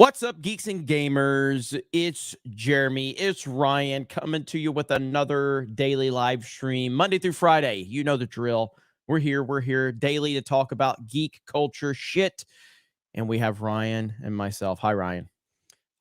What's up, geeks and gamers? It's Jeremy. It's Ryan coming to you with another daily live stream, Monday through Friday. You know the drill. We're here daily to talk about geek culture shit. And we have Ryan and myself. Hi, Ryan.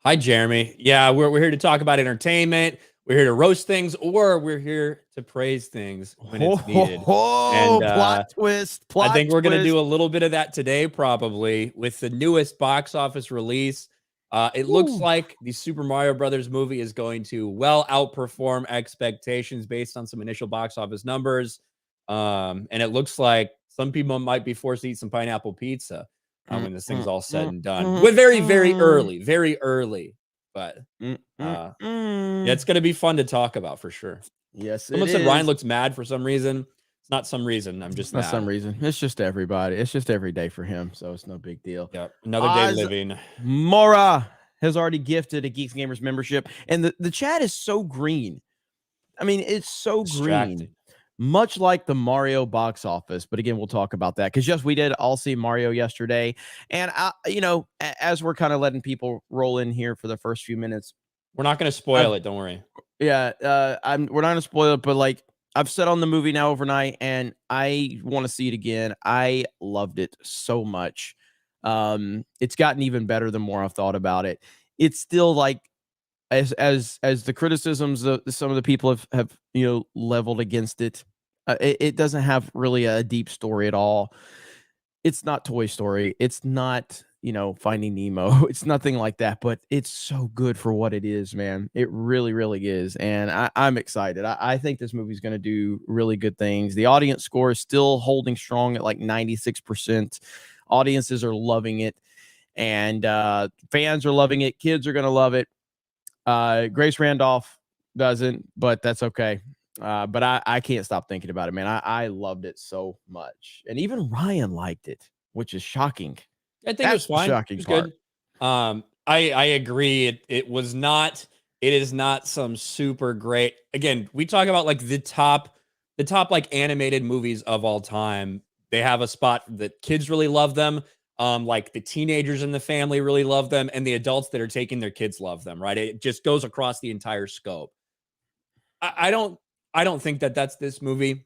Hi, Jeremy. Yeah, we're here to talk about entertainment. We're here to roast things, or we're here to praise things when it's needed. Plot twist. I think we're going to do a little bit of that today, probably, with the newest box office release. It looks like the Super Mario Brothers movie is going to well outperform expectations based on some initial box office numbers. And it looks like some people might be forced to eat some pineapple pizza when this thing's all said and done. We're very early. But yeah, it's going to be fun to talk about for sure. Yes, someone said Ryan looks mad for some reason. It's not some reason. I'm just not some reason. It's just everybody. It's just every day for him, so it's no big deal. Yeah, another day living. Mora has already gifted a Geeks Gamers membership, and the chat is so green. I mean, it's so green, much like the Mario box office. But again, we'll talk about that because yes, we did all see Mario yesterday, and as we're kind of letting people roll in here for the first few minutes, we're not going to spoil it. Don't worry. Yeah, we're not going to spoil it, but like I've said on the movie now overnight, and I want to see it again. I loved it so much. It's gotten even better the more I've thought about it. It's still like as the criticisms of some of the people have leveled against it. It doesn't have really a deep story at all. It's not Toy Story. It's not Finding Nemo. It's nothing like that, but it's so good for what it is, man. It really, really is. And I'm excited. I think this movie's going to do really good things. The audience score is still holding strong at like 96%. Audiences are loving it. And fans are loving it. Kids are going to love it. Grace Randolph doesn't, but that's okay. But I can't stop thinking about it, man. I loved it so much. And even Ryan liked it, which is shocking. I think it was fine. It was good. I agree. It was not. It is not some super great. Again, we talk about like the top like animated movies of all time. They have a spot that kids really love them. Like the teenagers in the family really love them, and the adults that are taking their kids love them. Right? It just goes across the entire scope. I don't think that that's this movie.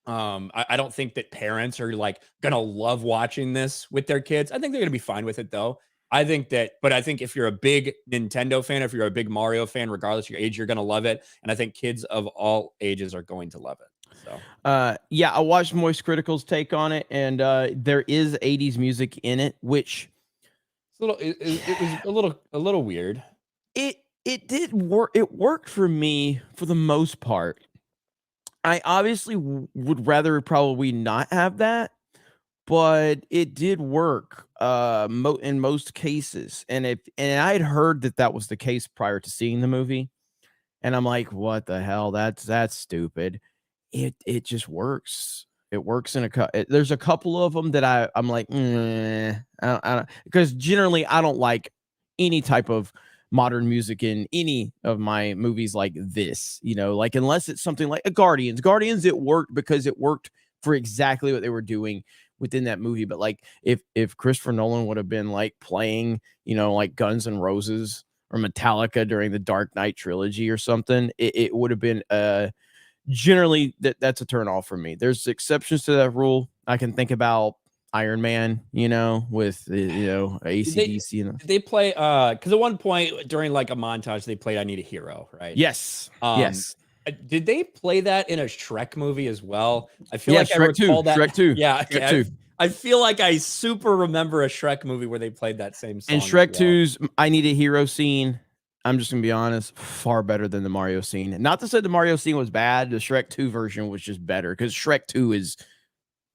I don't think that parents are like gonna love watching this with their kids. I think they're gonna be fine with it though. I think if you're a big Nintendo fan, if you're a big Mario fan, regardless of your age, you're gonna love it. And I think kids of all ages are going to love it. So yeah, I watched Moist Critical's take on it, and there is 80s music in it, which it was a little weird. It did work. It worked for me for the most part. I obviously would rather probably not have that, but it did work in most cases. And I had heard that was the case prior to seeing the movie, and I'm like, what the hell? That's stupid. It just works. It works in there's a couple of them that I'm like, I don't, because generally I don't like any type of modern music in any of my movies like this, like unless it's something like a Guardians, it worked because it worked for exactly what they were doing within that movie. But like if Christopher Nolan would have been like playing, like Guns N' Roses or Metallica during the Dark Knight trilogy or something, it would have been generally that's a turn off for me. There's exceptions to that rule. I can think about Iron Man, with AC/DC. They play because at one point during like a montage they played "I Need a Hero," right? Yes. Yes. Did they play that in a Shrek movie as well? I feel like Shrek 2. That. Shrek 2. Yeah. Okay. Shrek 2. I feel like I super remember a Shrek movie where they played that same song. And Shrek 2's "I Need a Hero" scene, I'm just gonna be honest, far better than the Mario scene. Not to say the Mario scene was bad. The Shrek 2 version was just better because Shrek 2 is.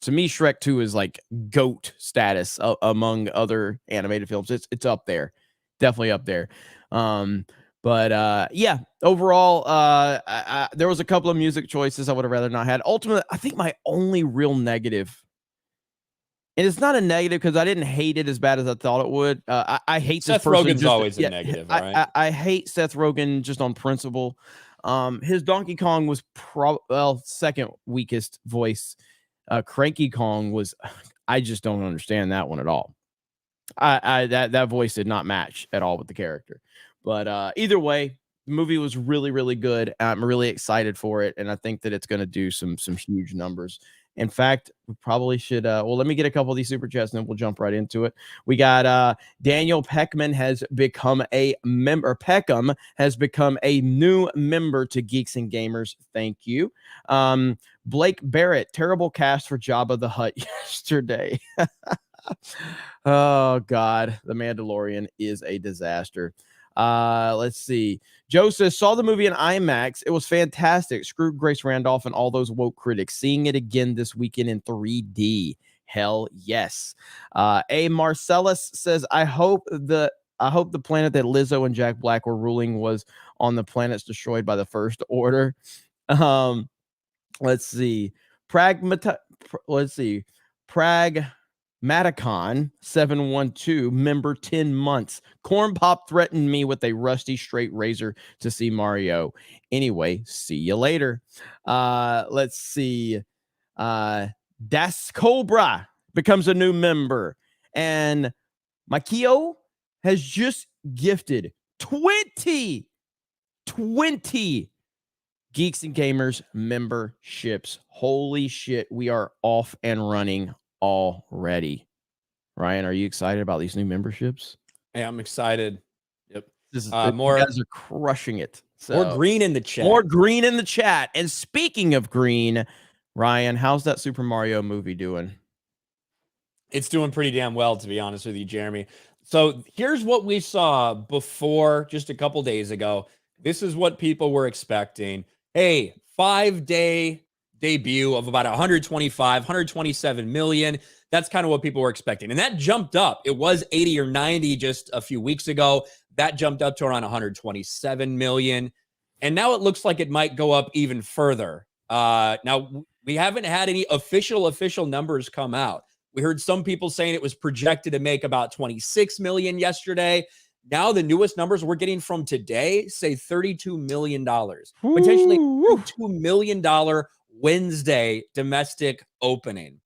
To me, Shrek 2 is like GOAT status among other animated films. It's up there, definitely up there. But yeah, overall, there was a couple of music choices I would have rather not had. Ultimately, I think my only real negative, and it's not a negative because I didn't hate it as bad as I thought it would. I hate Seth Rogen's always a negative, right? I hate Seth Rogen just on principle. His Donkey Kong was second weakest voice. Cranky Kong was, I just don't understand that one at all. That voice did not match at all with the character. But either way, the movie was really, really good. I'm really excited for it, and I think that it's going to do some huge numbers. In fact, we probably should. Well, let me get a couple of these super chats, and then we'll jump right into it. We got Daniel Peckman has become a member. Peckham has become a new member to Geeks and Gamers. Thank you. Blake Barrett, terrible cast for Jabba the Hutt yesterday. Oh God, the Mandalorian is a disaster. Let's see. Joe says, saw the movie in IMAX. It was fantastic. Screw Grace Randolph and all those woke critics. Seeing it again this weekend in 3D. Hell yes. A Marcellus says, I hope the planet that Lizzo and Jack Black were ruling was on the planets destroyed by the First Order. Let's see. Pragmaticon 712, member 10 months. Corn Pop threatened me with a rusty straight razor to see Mario. Anyway, see you later. Let's see. Das Cobra becomes a new member. And Makio has just gifted 20 Geeks and Gamers memberships. Holy shit, we are off and running already. Ryan, are you excited about these new memberships? Hey, I'm excited. Yep. More, you guys are crushing it. So, more green in the chat. More green in the chat. And speaking of green, Ryan, how's that Super Mario movie doing? It's doing pretty damn well, to be honest with you, Jeremy. So here's what we saw before, just a couple days ago. This is what people were expecting. Hey, 5-day debut of about 127 million. That's kind of what people were expecting. And that jumped up. It was 80 or 90 just a few weeks ago. That jumped up to around 127 million. And now it looks like it might go up even further. Now, we haven't had any official numbers come out. We heard some people saying it was projected to make about 26 million yesterday. Now the newest numbers we're getting from today say $32 million. Potentially $2 million Wednesday domestic opening,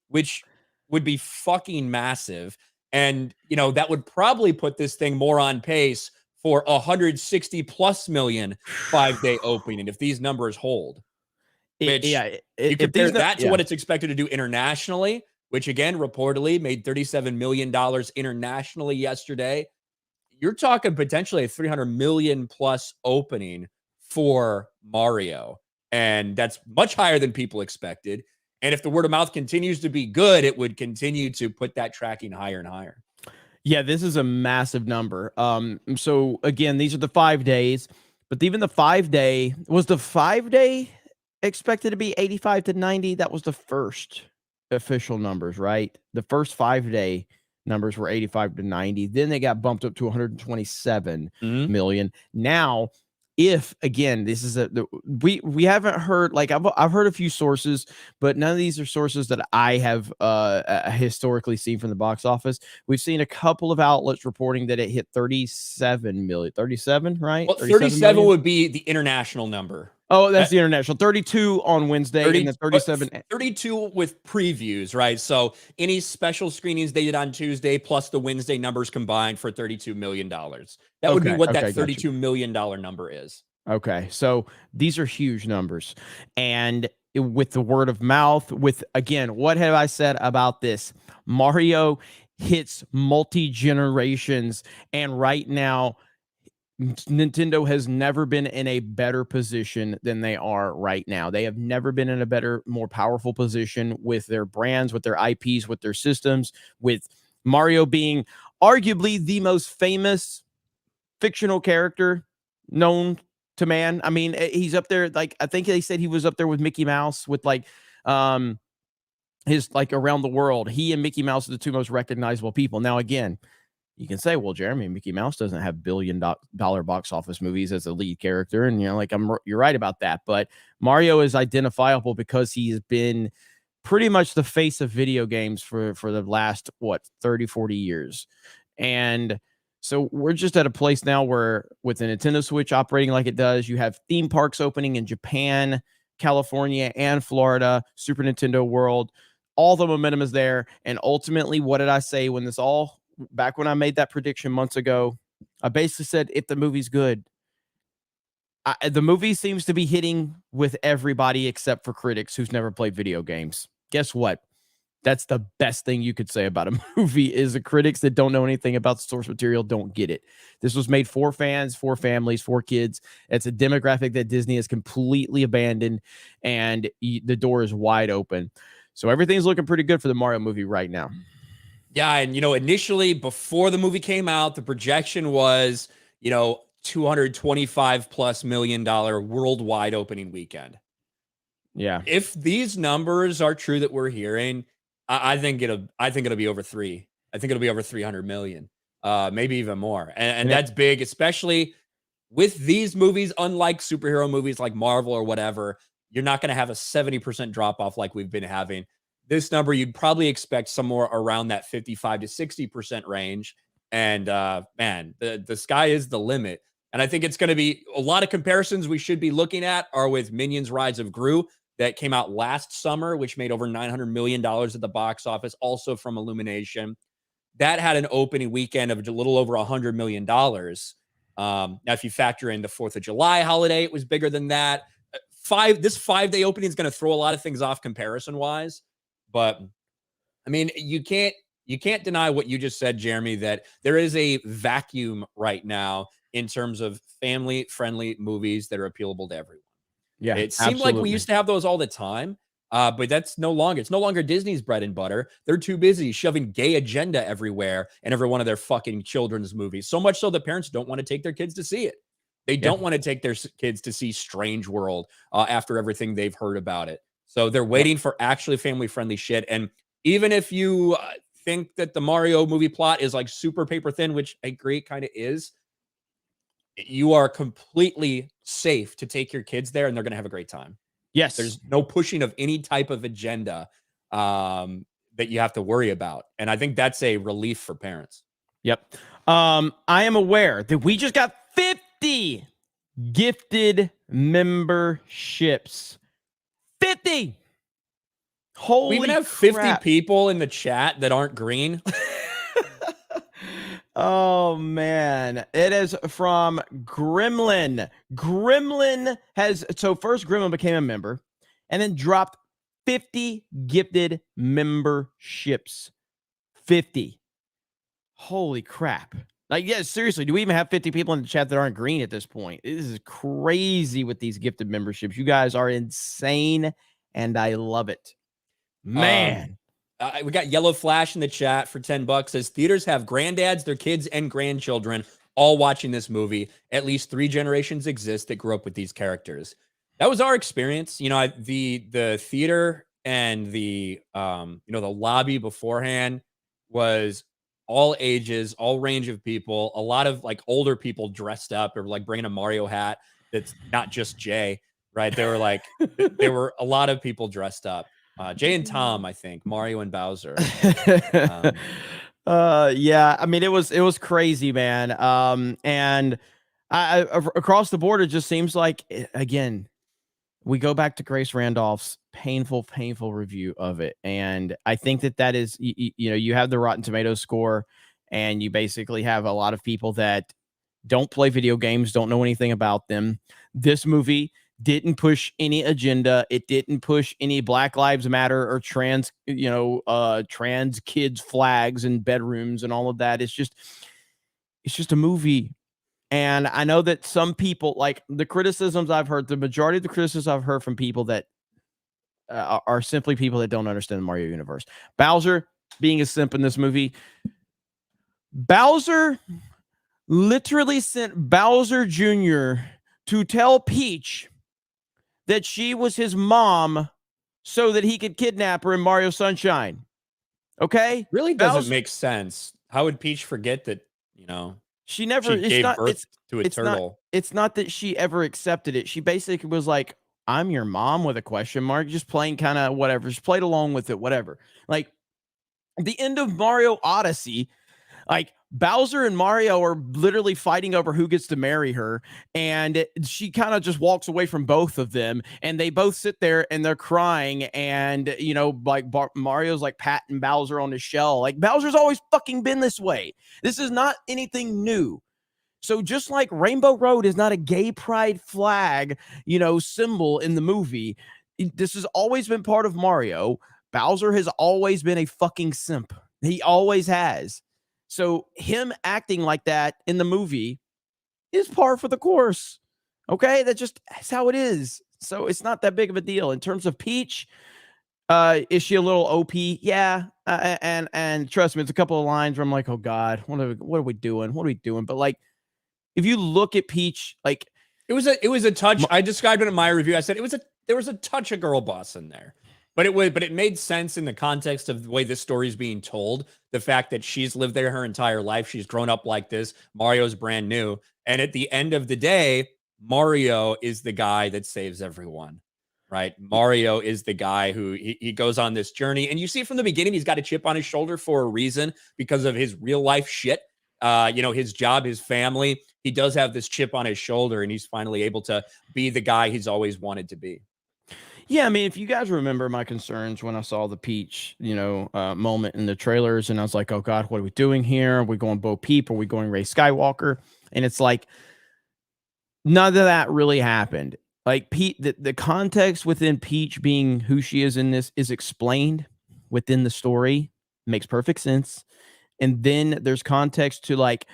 which would be fucking massive. And, you know, that would probably put this thing more on pace for 160 plus million 5-day opening if these numbers hold. Which you compare that to what it's expected to do internationally, which again reportedly made $37 million internationally yesterday. You're talking potentially a 300 million plus opening for Mario. And that's much higher than people expected. And if the word of mouth continues to be good, it would continue to put that tracking higher and higher. Yeah, this is a massive number. So again, these are the 5 days, but even the 5-day, was the 5-day expected to be 85 to 90? That was the first official numbers, right? The first 5-day numbers were 85 to 90. Then they got bumped up to 127 million. Now, if again, this is we haven't heard, like I've heard a few sources, but none of these are sources that I have historically seen from the box office. We've seen a couple of outlets reporting that it hit 37 million. 37, right? Well, 37 would be the international number. Oh, that's the international. 32 on Wednesday, 30, and then 37. 32 with previews, right? So any special screenings they did on Tuesday plus the Wednesday numbers combined for $32 million. That would be what that $32 million number is. Okay, so these are huge numbers. And with the word of mouth, with, again, what have I said about this? Mario hits multi-generations, and right now, Nintendo has never been in a better position than they are right now. They have never been in a better, more powerful position with their brands, with their IPs, with their systems, with Mario being arguably the most famous fictional character known to man. I mean, he's up there. Like, I think they said he was up there with Mickey Mouse with his, like, around the world. He and Mickey Mouse are the two most recognizable people. Now, again, you can say, well, Jeremy, Mickey Mouse doesn't have billion-dollar box office movies as a lead character. And, you know, like, you're right about that. But Mario is identifiable because he has been pretty much the face of video games for the last, 30, 40 years. And so we're just at a place now where with the Nintendo Switch operating like it does, you have theme parks opening in Japan, California, and Florida, Super Nintendo World. All the momentum is there. And ultimately, what did I say when this all back when I made that prediction months ago, I basically said, if the movie's good, the movie seems to be hitting with everybody except for critics who's never played video games. Guess what? That's the best thing you could say about a movie is the critics that don't know anything about the source material don't get it. This was made for fans, for families, for kids. It's a demographic that Disney has completely abandoned, and the door is wide open. So everything's looking pretty good for the Mario movie right now. Yeah, and initially before the movie came out, the projection was, $225+ million worldwide opening weekend. Yeah. If these numbers are true that we're hearing, I think it'll be over 3. I think it'll be over 300 million, maybe even more. And that's big, especially with these movies. Unlike superhero movies like Marvel or whatever, you're not going to have a 70% drop off like we've been having. This number, you'd probably expect somewhere around that 55 to 60% range. And man, the sky is the limit. And I think it's going to be a lot of comparisons we should be looking at are with Minions Rise of Gru that came out last summer, which made over $900 million at the box office, also from Illumination. That had an opening weekend of a little over $100 million. Now, if you factor in the 4th of July holiday, it was bigger than that. This 5-day opening is going to throw a lot of things off comparison-wise. But, I mean, you can't deny what you just said, Jeremy, that there is a vacuum right now in terms of family-friendly movies that are appealable to everyone. Yeah, it seemed like we used to have those all the time, but that's no longer. It's no longer Disney's bread and butter. They're too busy shoving gay agenda everywhere in every one of their fucking children's movies. So much so that parents don't want to take their kids to see it. They don't want to take their kids to see Strange World after everything they've heard about it. So they're waiting for actually family-friendly shit. And even if you think that the Mario movie plot is like super paper thin, which I agree it kind of is, you are completely safe to take your kids there and they're going to have a great time. Yes. There's no pushing of any type of agenda that you have to worry about. And I think that's a relief for parents. Yep. I am aware that we just got 50 gifted memberships. 50. Holy We even have 50 crap. people in the chat that aren't green. Oh, man. It is from Gremlin. First Gremlin became a member and then dropped 50 gifted memberships. 50. Holy crap. Like, yeah, seriously, do we even have 50 people in the chat that aren't green at this point? This is crazy with these gifted memberships. You guys are insane, and I love it. Man. We got Yellow Flash in the chat for $10. Says theaters have granddads, their kids, and grandchildren all watching this movie. At least 3 generations exist that grew up with these characters. That was our experience. The theater and the the lobby beforehand was all ages, all range of people. A lot of like older people dressed up or like bringing a Mario hat. That's not just Jay, right? They were like there were a lot of people dressed up. Jay and Tom, I think, Mario and Bowser. Yeah, I mean, it was crazy, man. And I across the board, it just seems like, again, we go back to Grace Randolph's painful review of it. And I think that is, you have the Rotten Tomatoes score, and you basically have a lot of people that don't play video games, don't know anything about them. This movie didn't push any agenda. It didn't push any Black Lives Matter or trans kids flags in bedrooms and all of that. It's just a movie. And I know that some people, like the criticisms I've heard, the majority of the criticisms I've heard from people that are simply people that don't understand the Mario universe. Bowser being a simp in this movie. Bowser literally sent Bowser Jr. to tell Peach that she was his mom so that he could kidnap her in Mario Sunshine. Okay? Really doesn't make sense. How would Peach forget that, she never gave birth to a turtle? It's not that she ever accepted it. She basically was like, I'm your mom with a question mark, just playing kind of whatever. Just played along with it, whatever. Like, the end of Mario Odyssey, like, Bowser and Mario are literally fighting over who gets to marry her, and she kind of just walks away from both of them, and they both sit there and they're crying, and like Mario's like patting Bowser on his shell. Like, Bowser's always fucking been this way. This is not anything new. So just like Rainbow Road is not a gay pride flag, symbol in the movie, this has always been part of Mario. Bowser has always been a fucking simp. He always has. So him acting like that in the movie is par for the course. Okay, that's how it is. So it's not that big of a deal. In terms of Peach, is she a little OP? Yeah. And trust me, it's a couple of lines where I'm like, oh God, what are we doing? What are we doing? But like, if you look at Peach, like, it was a touch. I described it in my review. I said there was a touch of girl boss in there. But it made sense in the context of the way this story is being told. The fact that she's lived there her entire life. She's grown up like this. Mario's brand new. And at the end of the day, Mario is the guy that saves everyone, right? Mario is the guy who he goes on this journey. And you see from the beginning, he's got a chip on his shoulder for a reason because of his real life shit. His job, his family. He does have this chip on his shoulder, and he's finally able to be the guy he's always wanted to be. Yeah, I mean, if you guys remember my concerns when I saw the Peach, moment in the trailers, and I was like, oh God, what are we doing here? Are we going Bo Peep? Are we going Rey Skywalker? And it's like, none of that really happened. Like, the context within Peach being who she is in this is explained within the story. Makes perfect sense. And then there's context to like,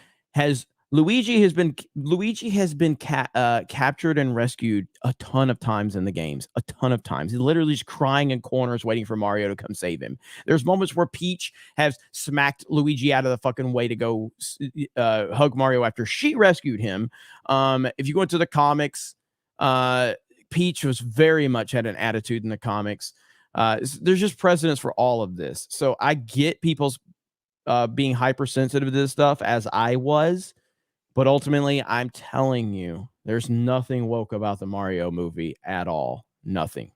Luigi has been captured and rescued a ton of times in the games, a ton of times. He's literally just crying in corners waiting for Mario to come save him. There's moments where Peach has smacked Luigi out of the fucking way to go hug Mario after she rescued him. If you go into the comics, Peach was very much had an attitude in the comics. There's just precedence for all of this. So I get people's being hypersensitive to this stuff, as I was. But ultimately, I'm telling you, there's nothing woke about the Mario movie at all. Nothing.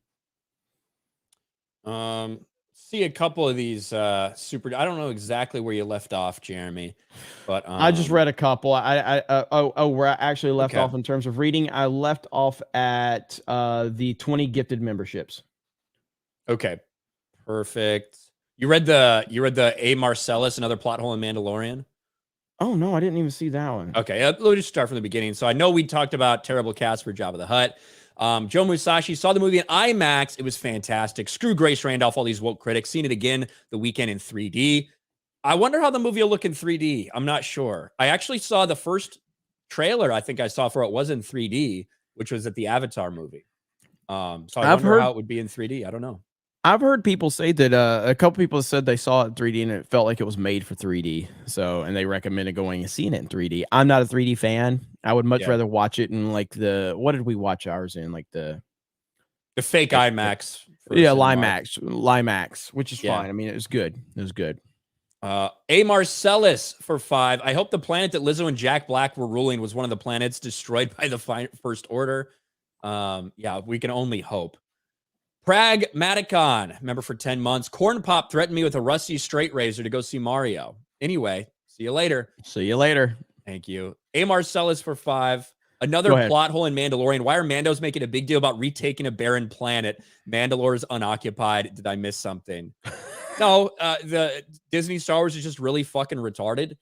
See a couple of these I don't know exactly where you left off, Jeremy, but I just read a couple. Where I actually left off in terms of reading, I left off at the 20 gifted memberships. Okay, perfect. You read the A. Marcellus, another plot hole in Mandalorian? Oh, no, I didn't even see that one. Okay, let me just start from the beginning. So I know we talked about terrible cast for Jabba the Hutt. Joe Musashi saw the movie in IMAX. It was fantastic. Screw Grace Randolph, all these woke critics. Seen it again the weekend in 3D. I wonder how the movie will look in 3D. I'm not sure. I actually saw the first trailer I think I saw for it was in 3D, which was at the Avatar movie. So I wonder how it would be in 3D. I don't know. I've heard people say that a couple people said they saw it in 3D and it felt like it was made for 3D. So, and they recommended going and seeing it in 3D. I'm not a 3D fan. I would much rather watch it in like what did we watch ours in? Like the fake IMAX. Yeah, Limax, which is fine. I mean, it was good. It was good. A. Marcellus for 5. I hope the planet that Lizzo and Jack Black were ruling was one of the planets destroyed by the First Order. Yeah, we can only hope. Pragmaticon, member for 10 months. Corn Pop threatened me with a rusty straight razor to go see Mario. Anyway, see you later. See you later. Thank you. A. Marcellus for 5. Another plot hole in Mandalorian. Why are Mandos making a big deal about retaking a barren planet? Mandalore's unoccupied. Did I miss something? No, the Disney Star Wars is just really fucking retarded.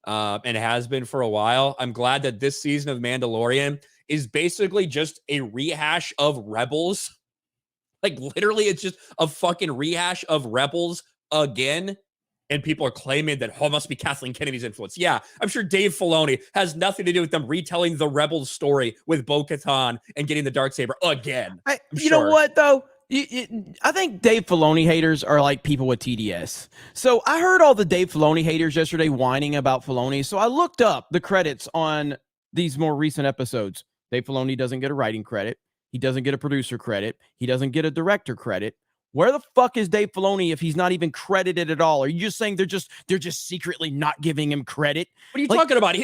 And has been for a while. I'm glad that this season of Mandalorian is basically just a rehash of Rebels. Like, literally, it's just a fucking rehash of Rebels again. And people are claiming that, it must be Kathleen Kennedy's influence. Yeah, I'm sure Dave Filoni has nothing to do with them retelling the Rebels story with Bo-Katan and getting the Darksaber again. You know what, though? I think Dave Filoni haters are like people with TDS. So I heard all the Dave Filoni haters yesterday whining about Filoni. So I looked up the credits on these more recent episodes. Dave Filoni doesn't get a writing credit. He doesn't get a producer credit. He doesn't get a director credit. Where the fuck is Dave Filoni if he's not even credited at all? Are you just saying they're just secretly not giving him credit? What are you talking about?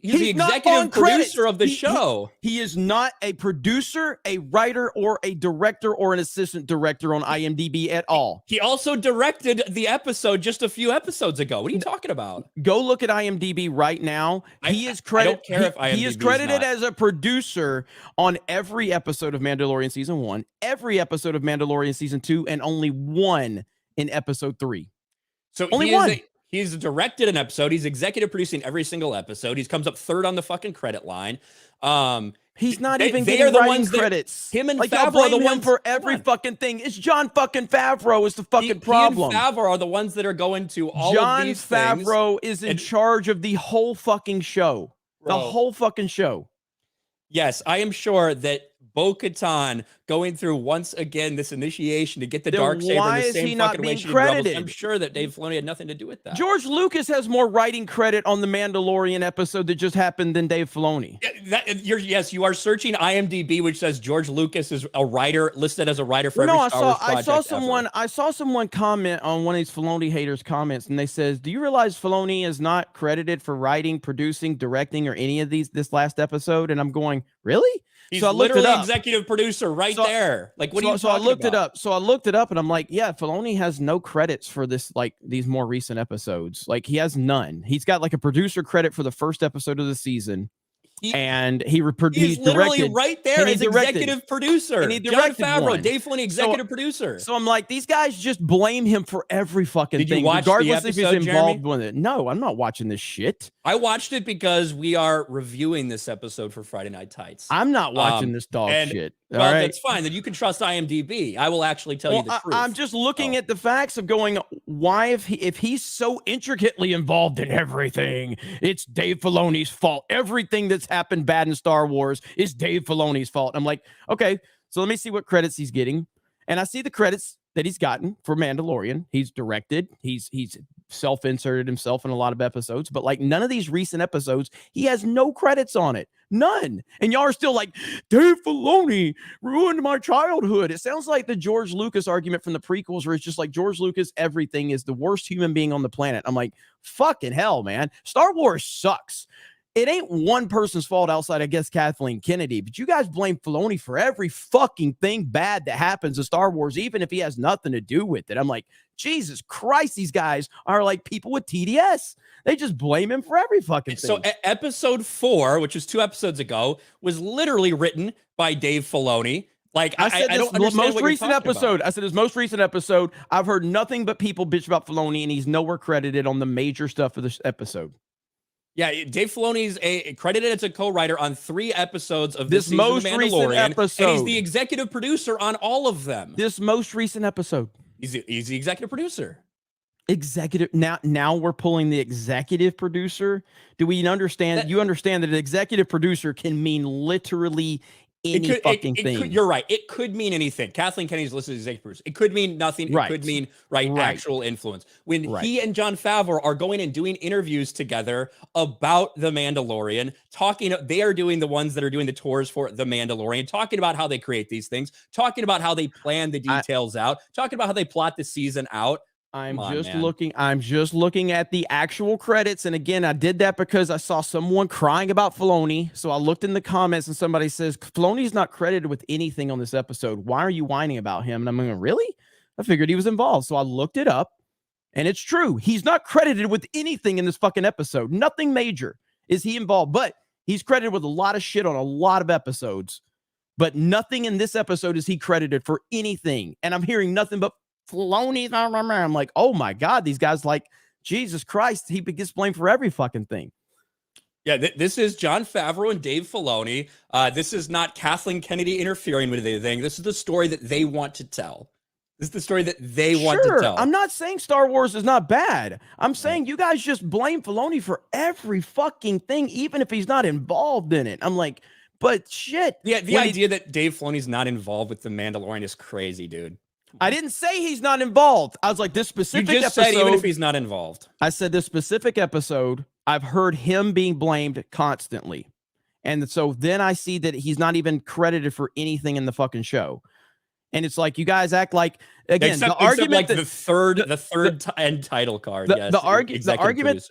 he's the executive producer of the show. He is not a producer, a writer, or a director, or an assistant director on IMDb at all. He also directed the episode just a few episodes ago. What are you talking about? Go look at IMDb right now. He is credited as a producer on every episode of Mandalorian season 1, every episode of Mandalorian season 2, and only one in episode 3. So only one. He's directed an episode. He's executive producing every single episode. He comes up third on the fucking credit line. He's not even getting writing credits. Him and Favreau are the ones for every fucking thing. It's Jon fucking Favreau is the fucking problem. He and Favreau are the ones that are going to all of these things. Jon Favreau is in charge of the whole fucking show. The whole fucking show. Yes, I am sure that Bo-Katan going through once again this initiation to get the Darksaber in the same fucking way she developed. I'm sure that Dave Filoni had nothing to do with that. George Lucas has more writing credit on the Mandalorian episode that just happened than Dave Filoni. Yes, you are searching IMDb, which says George Lucas is a writer, listed as a writer for every Star Wars project I saw someone comment on one of these Filoni haters' comments, and they says, "Do you realize Filoni is not credited for writing, producing, directing, or any of this last episode?" And I'm going, really? He's literally executive producer there. Like, what are you talking about? So I looked it up, and I'm like, yeah, Filoni has no credits for this, like these more recent episodes. Like, he has none. He's got like a producer credit for the first episode of the season. And he's literally right there as executive producer. And he directed Jon Favreau, Dave Filoni, executive producer. So I'm like, these guys just blame him for every fucking thing, regardless if he's involved with it. No, I'm not watching this shit. I watched it because we are reviewing this episode for Friday Night Tights. I'm not watching this dog shit. Well, that's fine. Then you can trust IMDb. I will actually tell you the truth. I'm just looking at the facts of going, why if he's so intricately involved in everything, it's Dave Filoni's fault. Everything that's happened bad in Star Wars is Dave Filoni's fault. I'm like, okay, so let me see what credits he's getting. And I see the credits that he's gotten for Mandalorian. He's directed, he's self-inserted himself in a lot of episodes, but like none of these recent episodes, he has no credits on it. None. And y'all are still like, Dave Filoni ruined my childhood. It sounds like the George Lucas argument from the prequels, where it's just like George Lucas, everything is the worst human being on the planet. I'm like, fucking hell, man. Star Wars sucks. It ain't one person's fault outside, I guess, Kathleen Kennedy, but you guys blame Filoni for every fucking thing bad that happens in Star Wars, even if he has nothing to do with it. I'm like, Jesus Christ, these guys are like people with TDS. They just blame him for every fucking thing. So episode 4, which was 2 episodes ago, was literally written by Dave Filoni. Like, I don't understand what you're talking about. I said his most recent episode, I've heard nothing but people bitch about Filoni, and he's nowhere credited on the major stuff of this episode. Yeah, Dave Filoni's credited as a co-writer on 3 episods of this most recent episode, and he's the executive producer on all of them. This most recent episode, he's the executive producer. Now we're pulling the executive producer. Do we understand? You understand that an executive producer can mean literally any fucking thing. You're right. It could mean anything. Kathleen Kennedy's listed as executive producer. It could mean nothing. It could mean actual influence. When he and Jon Favreau are going and doing interviews together about The Mandalorian, they are doing the ones that are doing the tours for The Mandalorian, talking about how they create these things, talking about how they plan the details out, talking about how they plot the season out. I'm just looking at the actual credits. And again, I did that because I saw someone crying about Filoni. So I looked in the comments and somebody says, Filoni's not credited with anything on this episode. Why are you whining about him? And I'm going, really? I figured he was involved. So I looked it up, and it's true. He's not credited with anything in this fucking episode. Nothing major is he involved, but he's credited with a lot of shit on a lot of episodes, but nothing in this episode is he credited for anything. And I'm hearing nothing but Filoni. I'm like, oh my God, these guys, like, Jesus Christ, he gets blamed for every fucking thing. Yeah, this is Jon Favreau and Dave Filoni. This is not Kathleen Kennedy interfering with anything. This is the story that they want to tell. This is the story that they want to tell. I'm not saying Star Wars is not bad. I'm saying you guys just blame Filoni for every fucking thing, even if he's not involved in it. I'm like, but shit. Yeah, the idea that Dave Filoni's not involved with The Mandalorian is crazy, dude. I didn't say he's not involved. I was like, this specific episode. You just said even if he's not involved. I said this specific episode, I've heard him being blamed constantly. And so then I see that he's not even credited for anything in the fucking show. And it's like, you guys act like, again, except the argument like that the third end title card. the argument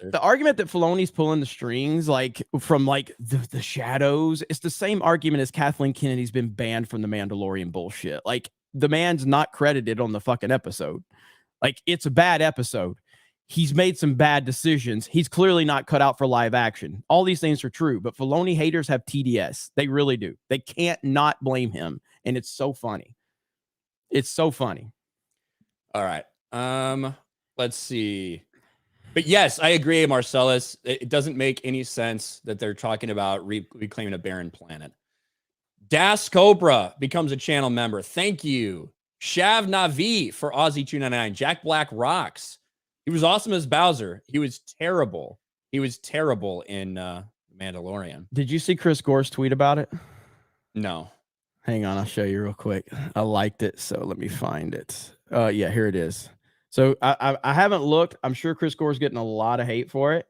that Filoni's pulling the strings, like from like the shadows, it's the same argument as Kathleen Kennedy's been banned from the Mandalorian bullshit. Like, the man's not credited on the fucking episode. Like, it's a bad episode. He's made some bad decisions. He's clearly not cut out for live action. All these things are true, but Filoni haters have TDS. They really do. They can't not blame him. And it's so funny. It's so funny. All right. Let's see. But yes, I agree, Marcellus. It doesn't make any sense that they're talking about reclaiming a barren planet. Das Cobra becomes a channel member. Thank you. Shav Navi for Aussie 299. Jack Black rocks. He was awesome as Bowser. He was terrible. He was terrible in Mandalorian. Did you see Chris Gore's tweet about it? No. Hang on, I'll show you real quick. I liked it, so let me find it. Yeah, here it is. So I haven't looked. I'm sure Chris Gore's getting a lot of hate for it,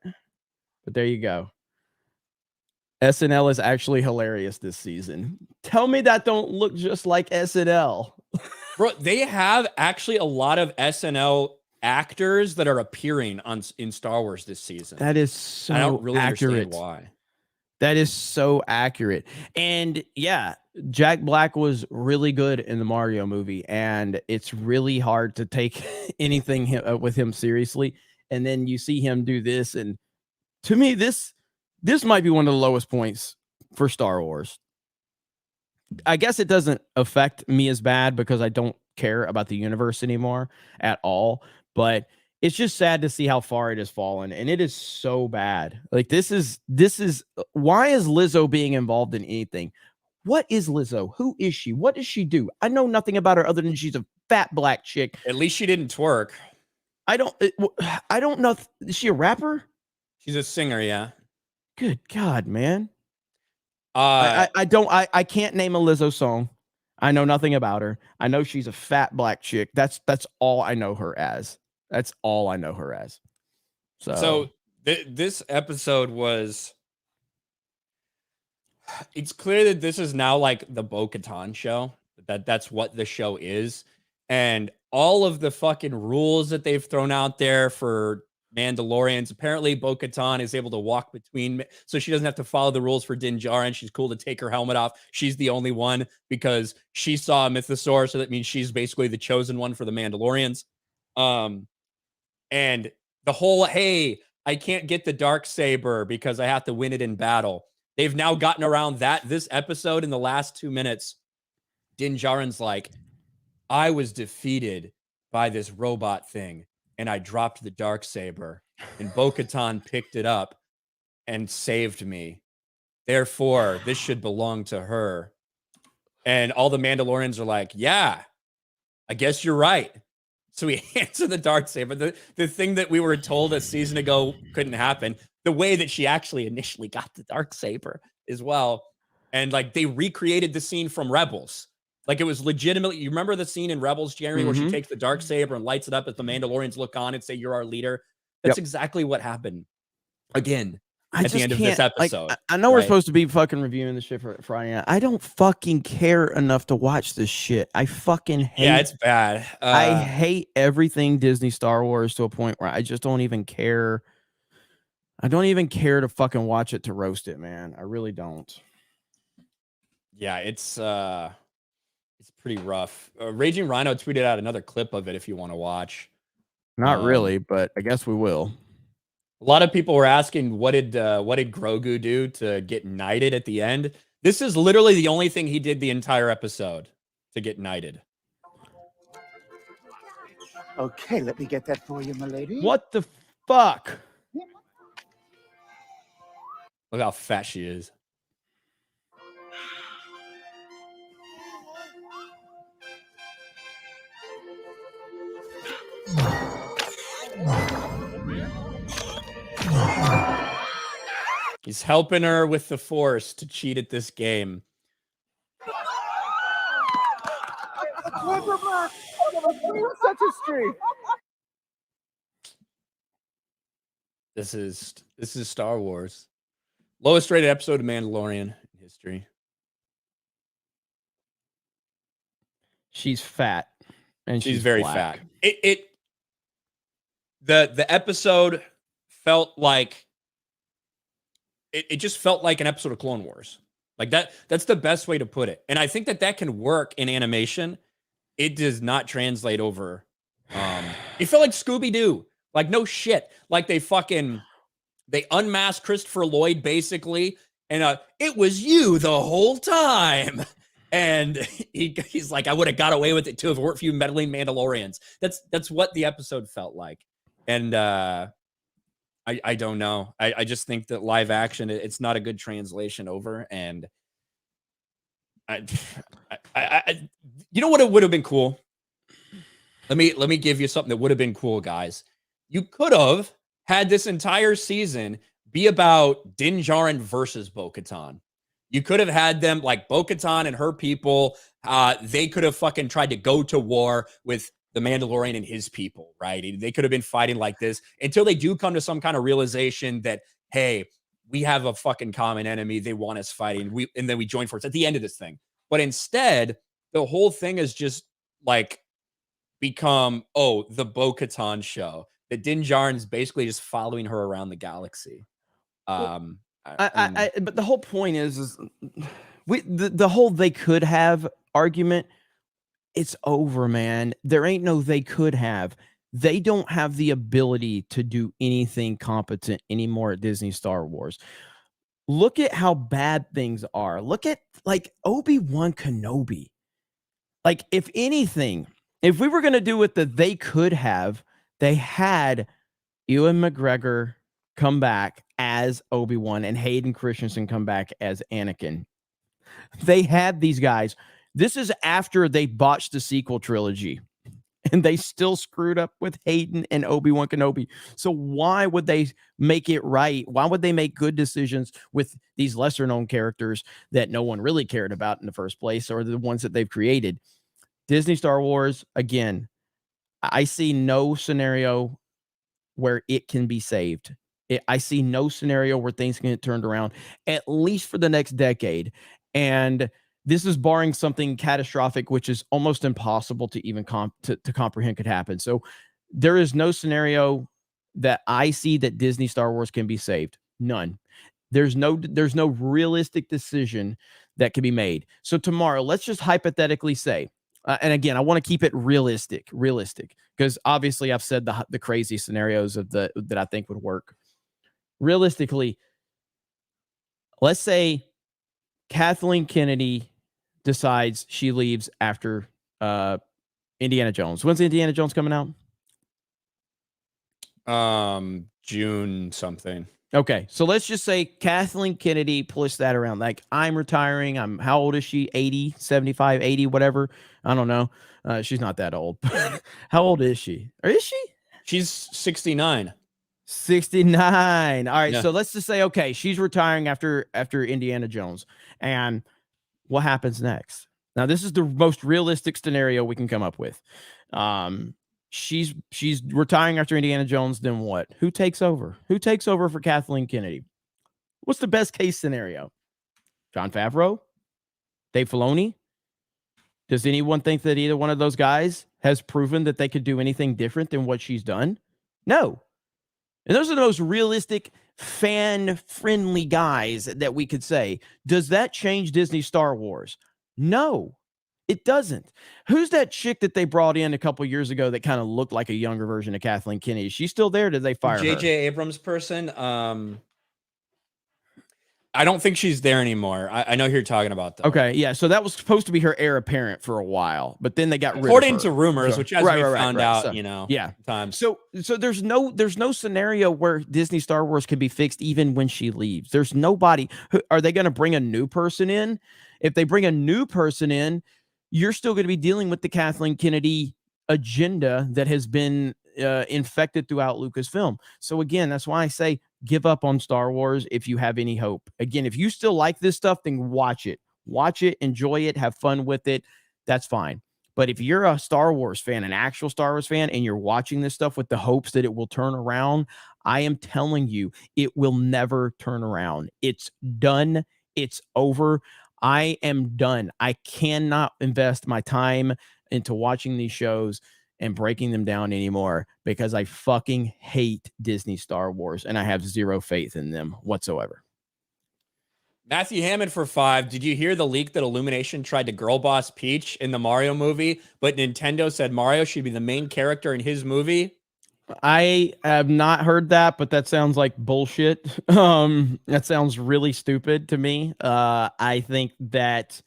but there you go. SNL is actually hilarious this season. Tell me that don't look just like SNL. Bro, they have actually a lot of SNL actors that are appearing in Star Wars this season. That is so I don't really accurate. understand why. That is so accurate. And yeah, Jack Black was really good in the Mario movie, and it's really hard to take anything with him seriously. And then you see him do this, and to me, this might be one of the lowest points for Star Wars. I guess it doesn't affect me as bad because I don't care about the universe anymore at all, but it's just sad to see how far it has fallen, and it is so bad. Like, this is why is Lizzo being involved in anything? What is Lizzo? Who is she? What does she do? I know nothing about her other than she's a fat black chick. At least she didn't twerk. I don't know. Is she a rapper? She's a singer, yeah. Good God, man. I can't name a Lizzo song. I know nothing about her. I know she's a fat black chick. That's all I know her as. That's all I know her as. So this episode was. It's clear that this is now like the Bo-Katan show. That's what the show is, and all of the fucking rules that they've thrown out there for Mandalorians. Apparently, Bo-Katan is able to walk between, so she doesn't have to follow the rules for Din Djarin. She's cool to take her helmet off. She's the only one because she saw a mythosaur, so that means she's basically the chosen one for the Mandalorians. And the whole, hey, I can't get the Darksaber because I have to win it in battle. They've now gotten around that. This episode, in the last 2 minutes, Din Djarin's like, I was defeated by this robot thing, and I dropped the Darksaber, and Bo-Katan picked it up and saved me. Therefore, this should belong to her. And all the Mandalorians are like, yeah, I guess you're right. So he hands her the Darksaber, the thing that we were told a season ago couldn't happen, the way that she actually initially got the Darksaber as well. And like, they recreated the scene from Rebels. Like, it was legitimately, you remember the scene in Rebels, Jeremy, where she takes the Darksaber and lights it up as the Mandalorians look on and say, you're our leader? That's exactly what happened again at the end of this episode. Like, I know we're supposed to be fucking reviewing this shit for Friday night. I don't fucking care enough to watch this shit. I fucking hate. Yeah, it's bad. I hate everything Disney Star Wars to a point where I just don't even care. I don't even care to fucking watch it to roast it, man. I really don't. Yeah, it's pretty rough. Raging Rhino tweeted out another clip of it if you want to watch. Not really, but I guess we will. A lot of people were asking, what did Grogu do to get knighted at the end? This is literally the only thing he did the entire episode to get knighted. Okay, let me get that for you, my lady. What the fuck? Look how fat she is. He's helping her with the Force to cheat at this game. Such a streak. This is Star Wars. Lowest rated episode of Mandalorian in history. She's fat and she's she's very black. fat. The episode felt like it just felt like an episode of Clone Wars. Like that's the best way to put it. And I think that can work in animation. It does not translate over. It felt like Scooby-Doo. Like, no shit. Like they unmasked Christopher Lloyd basically, and it was you the whole time. And he's like, I would have got away with it too if it weren't for you meddling Mandalorians. That's what the episode felt like. And I don't know. I just think that live action, it's not a good translation over. And I you know what, it would have been cool. Let me give you something that would have been cool, guys. You could have had this entire season be about Din Djarin versus Bo-Katan. You could have had them like Bo-Katan and her people. They could have fucking tried to go to war with the Mandalorian and his people, right? They could have been fighting like this until they do come to some kind of realization that, hey, we have a fucking common enemy. They want us fighting. And then we join forces at the end of this thing. But instead, the whole thing is just like become, the Bo-Katan show. That Din Djarin's basically just following her around the galaxy. But the whole point is the whole they could have argument. It's over, man. There ain't no they could have. They don't have the ability to do anything competent anymore at Disney Star Wars. Look at how bad things are. Look at like Obi-Wan Kenobi. Like, if anything, if we were going to do what they could have, they had Ewan McGregor come back as Obi-Wan and Hayden Christensen come back as Anakin. They had these guys. This is after they botched the sequel trilogy and they still screwed up with Hayden and Obi-Wan Kenobi. So why would they make it right? Why would they make good decisions with these lesser known characters that no one really cared about in the first place, or the ones that they've created? Disney Star Wars, again, I see no scenario where it can be saved. I see no scenario where things can get turned around, at least for the next decade. And this is barring something catastrophic, which is almost impossible to even to comprehend could happen. So there is no scenario that I see that Disney Star Wars can be saved. None. There's no realistic decision that can be made. So tomorrow, let's just hypothetically say, and again, I want to keep it realistic, because obviously I've said the crazy scenarios of that I think would work. Realistically, let's say Kathleen Kennedy decides she leaves after Indiana Jones. When's Indiana Jones coming out? June something. Okay, so let's just say Kathleen Kennedy pushed that around. Like, I'm retiring. How old is she? 80, 75, 80, whatever. I don't know. She's not that old. How old is she? Or is she? She's 69. 69. All right, Yeah. So let's just say, okay, she's retiring after Indiana Jones. And what happens next? Now, this is the most realistic scenario we can come up with. She's retiring after Indiana Jones. Then what? Who takes over? Who takes over for Kathleen Kennedy? What's the best case scenario? Jon Favreau? Dave Filoni? Does anyone think that either one of those guys has proven that they could do anything different than what she's done? No. And those are the most realistic, fan-friendly guys that we could say. Does that change Disney Star Wars? No, it doesn't. Who's that chick that they brought in a couple years ago that kind of looked like a younger version of Kathleen Kennedy? Is she still there? Did they fire her? J.J. Abrams person? I don't think she's there anymore. I know who you're talking about, though. Okay, yeah. So that was supposed to be her heir apparent for a while, but then they got rid of her. According to rumors, which as we found out, so, you know, yeah. times. So there's no scenario where Disney Star Wars can be fixed even when she leaves. There's nobody. Are they going to bring a new person in? If they bring a new person in, you're still going to be dealing with the Kathleen Kennedy agenda that has been infected throughout Lucasfilm. So again, that's why I say give up on Star Wars if you have any hope. Again, if you still like this stuff, then watch it, enjoy it, have fun with it. That's fine. But if you're a Star Wars fan, an actual Star Wars fan, and you're watching this stuff with the hopes that it will turn around, I am telling you, it will never turn around. It's done. It's over. I am done. I cannot invest my time into watching these shows and breaking them down anymore because I fucking hate Disney Star Wars and I have zero faith in them whatsoever. Matthew Hammond for 5. Did you hear the leak that Illumination tried to girl boss Peach in the Mario movie, but Nintendo said Mario should be the main character in his movie? I have not heard that, but that sounds like bullshit. That sounds really stupid to me. I think that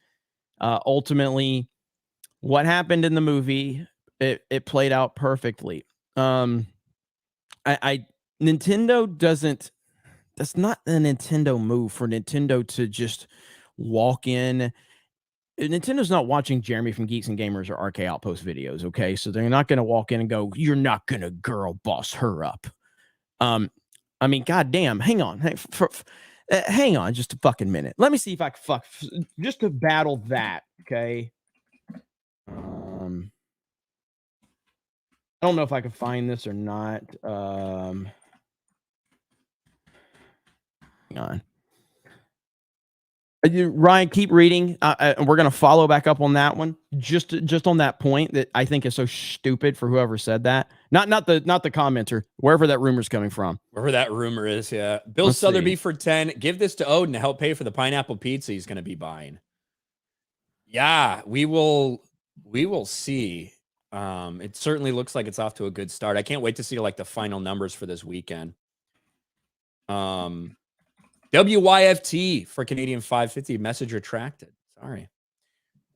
ultimately what happened in the movie, it played out perfectly. Nintendo doesn't, that's not a Nintendo move for Nintendo to just walk in. Nintendo's not watching Jeremy from Geeks and Gamers or RK Outpost videos, okay? So they're not going to walk in and go, "You're not going to girl boss her up." I mean, goddamn, hang on. Hang on just a fucking minute. Let me see if I can just to battle that, okay? I don't know if I can find this or not. Hang on. Ryan, keep reading. We're going to follow back up on that one. Just on that point that I think is so stupid for whoever said that. Not the commenter, wherever that rumor's coming from. Wherever that rumor is, yeah. Bill Sotheby for 10. Give this to Odin to help pay for the pineapple pizza he's going to be buying. Yeah, we will see. It certainly looks like it's off to a good start. I can't wait to see like the final numbers for this weekend. WYFT for Canadian 550. Message retracted. Sorry.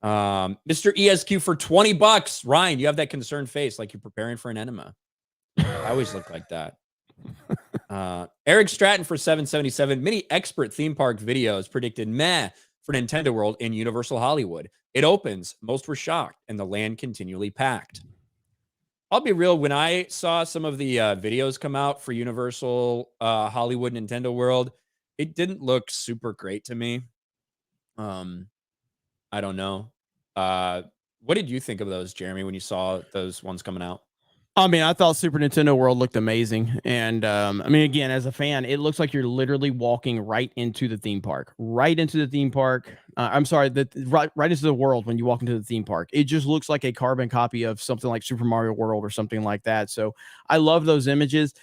Mr. ESQ for $20. Ryan, you have that concerned face like you're preparing for an enema. I always look like that. Eric Stratton for 777. Many expert theme park videos predicted meh for Nintendo World in Universal Hollywood. It opens. Most were shocked, and the land continually packed. I'll be real. When I saw some of the videos come out for Universal Hollywood Nintendo World, it didn't look super great to me. I don't know. What did you think of those, Jeremy, when you saw those ones coming out? I mean, I thought Super Nintendo World looked amazing. And I mean, again, as a fan, it looks like you're literally walking right into the theme park. Right into the theme park. I'm sorry, right into the world when you walk into the theme park. It just looks like a carbon copy of something like Super Mario World or something like that. So I love those images.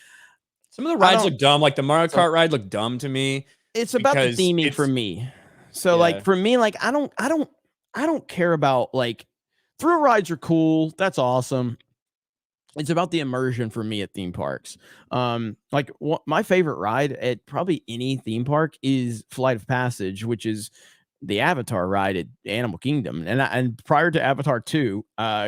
Some of the rides look dumb. Like the Mario Kart ride looked dumb to me. It's about the theming for me. So like for me, like I don't care about like thrill rides are cool. That's awesome. It's about the immersion for me at theme parks. Like my favorite ride at probably any theme park is Flight of Passage, which is the Avatar ride at Animal Kingdom. And prior to Avatar 2,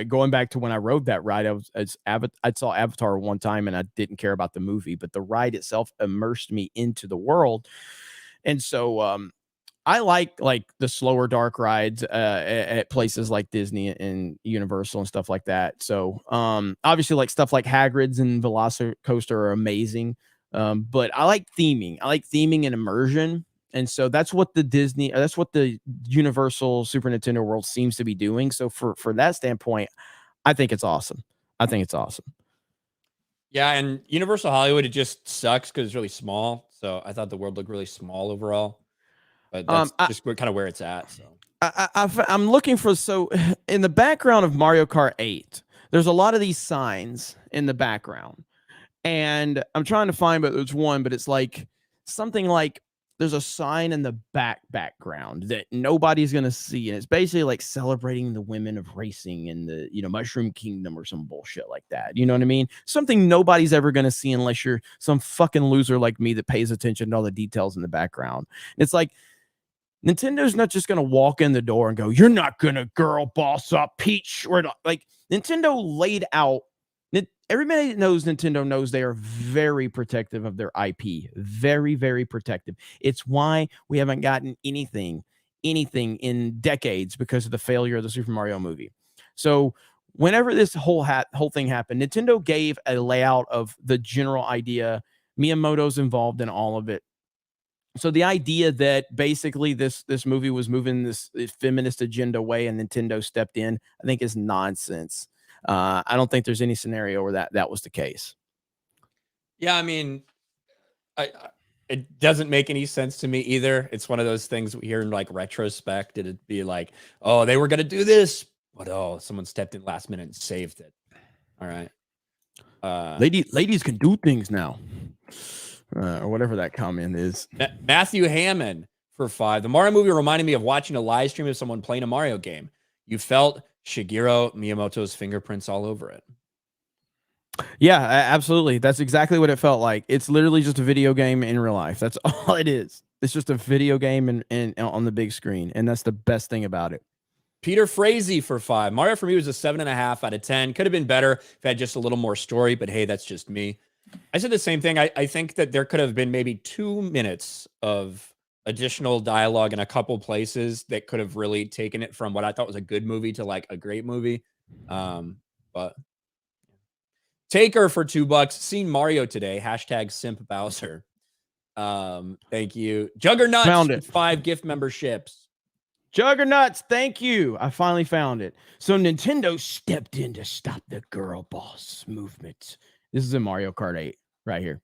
going back to when I rode that ride, I saw Avatar one time and I didn't care about the movie, but the ride itself immersed me into the world. And so I like the slower dark rides at places like Disney and Universal and stuff like that. So obviously like stuff like Hagrid's and Velocicoaster are amazing. But I like theming. I like theming and immersion. And so that's what the Universal Super Nintendo World seems to be doing. So for that standpoint, I think it's awesome. Yeah, and Universal Hollywood, it just sucks because it's really small. So I thought the world looked really small overall. But that's just kind of where it's at. So I'm looking for, so in the background of Mario Kart 8, there's a lot of these signs in the background. And I'm trying to find, but there's one, but it's like something like there's a sign in the background that nobody's going to see. And it's basically like celebrating the women of racing in the, Mushroom Kingdom or some bullshit like that. You know what I mean? Something nobody's ever going to see unless you're some fucking loser like me that pays attention to all the details in the background. It's like, Nintendo's not just going to walk in the door and go, "You're not going to girl boss up Peach." Or like Nintendo laid out. Everybody that knows Nintendo knows they are very protective of their IP. Very, very protective. It's why we haven't gotten anything in decades because of the failure of the Super Mario movie. So whenever this whole thing happened, Nintendo gave a layout of the general idea. Miyamoto's involved in all of it. So the idea that basically this movie was moving this feminist agenda way and Nintendo stepped in, I think is nonsense. I don't think there's any scenario where that was the case. Yeah, I mean, it doesn't make any sense to me either. It's one of those things we hear in like retrospect. It'd be like, oh, they were going to do this But oh, someone stepped in last minute and saved it. All right. Ladies can do things now. Or whatever that comment is. Matthew Hammond for 5. The Mario movie reminded me of watching a live stream of someone playing a Mario game. You felt Shigeru Miyamoto's fingerprints all over it. Yeah, absolutely. That's exactly what it felt like. It's literally just a video game in real life. That's all it is. It's just a video game and on the big screen, and that's the best thing about it. Peter Frazee for 5. Mario for me was a 7.5 out of 10. Could have been better if it had just a little more story, but hey, that's just me. I said the same thing. I think that there could have been maybe 2 minutes of additional dialogue in a couple places that could have really taken it from what I thought was a good movie to like a great movie. But Taker for $2. Seen Mario today. Hashtag simp Bowser. Thank you. Juggernauts Found it. 5 gift memberships. Juggernauts, thank you. I finally found it. So Nintendo stepped in to stop the girl boss movement. This is in Mario Kart 8 right here.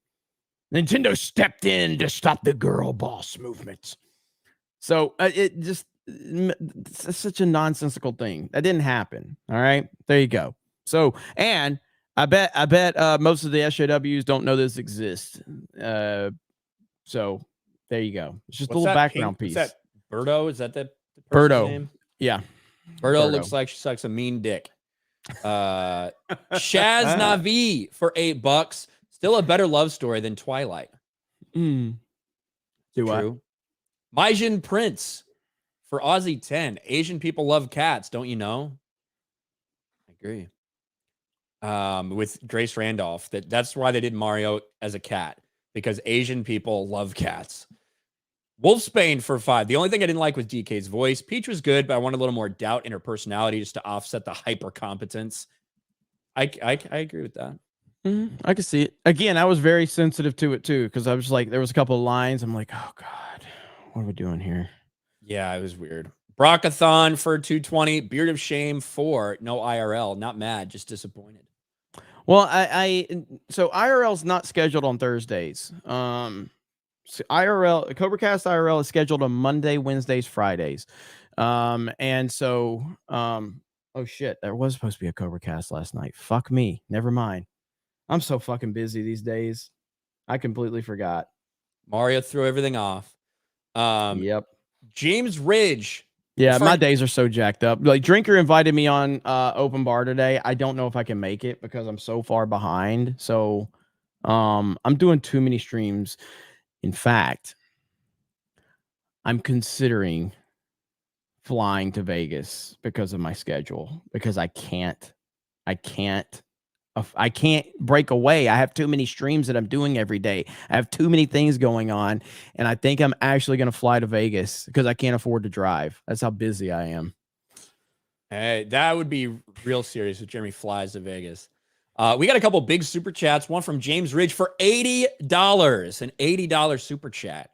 Nintendo stepped in to stop the girl boss movement. So it's such a nonsensical thing. That didn't happen. All right. There you go. So, and I bet most of the SJWs don't know this exists. So there you go. It's just a little background piece. What's that? Birdo? Is that the Birdo name? Yeah. Birdo looks like she sucks a mean dick. Shaz Navi for $8. Still a better love story than Twilight. Do True. Maijin Prince for Aussie 10. Asian people love cats, don't you know? I agree. With Grace Randolph, that's why they did Mario as a cat, because Asian people love cats. Wolfsbane for 5. The only thing I didn't like was DK's voice. Peach was good, but I wanted a little more doubt in her personality just to offset the hyper competence. I agree with that. I can see it. Again, I was very sensitive to it too, because I was like, there was a couple of lines. I'm like, oh God, what are we doing here? Yeah, it was weird. Brockathon for 220. Beard of Shame 4. No IRL. Not mad, just disappointed. Well, so IRL's not scheduled on Thursdays. So CobraCast IRL is scheduled on Monday, Wednesdays, Fridays. And so, oh shit, there was supposed to be a CobraCast last night. Fuck me. Never mind. I'm so fucking busy these days. I completely forgot. Mario threw everything off. Yep. James Ridge. Yeah, my days are so jacked up. Like Drinker invited me on open bar today. I don't know if I can make it because I'm so far behind. So I'm doing too many streams. In fact, I'm considering flying to Vegas because of my schedule, because I can't break away. I have too many streams that I'm doing every day. I have too many things going on. And I think I'm actually going to fly to Vegas because I can't afford to drive. That's how busy I am. Hey, that would be real serious if Jeremy flies to Vegas. We got a couple big super chats. One from James Ridge for $80, an $80 super chat.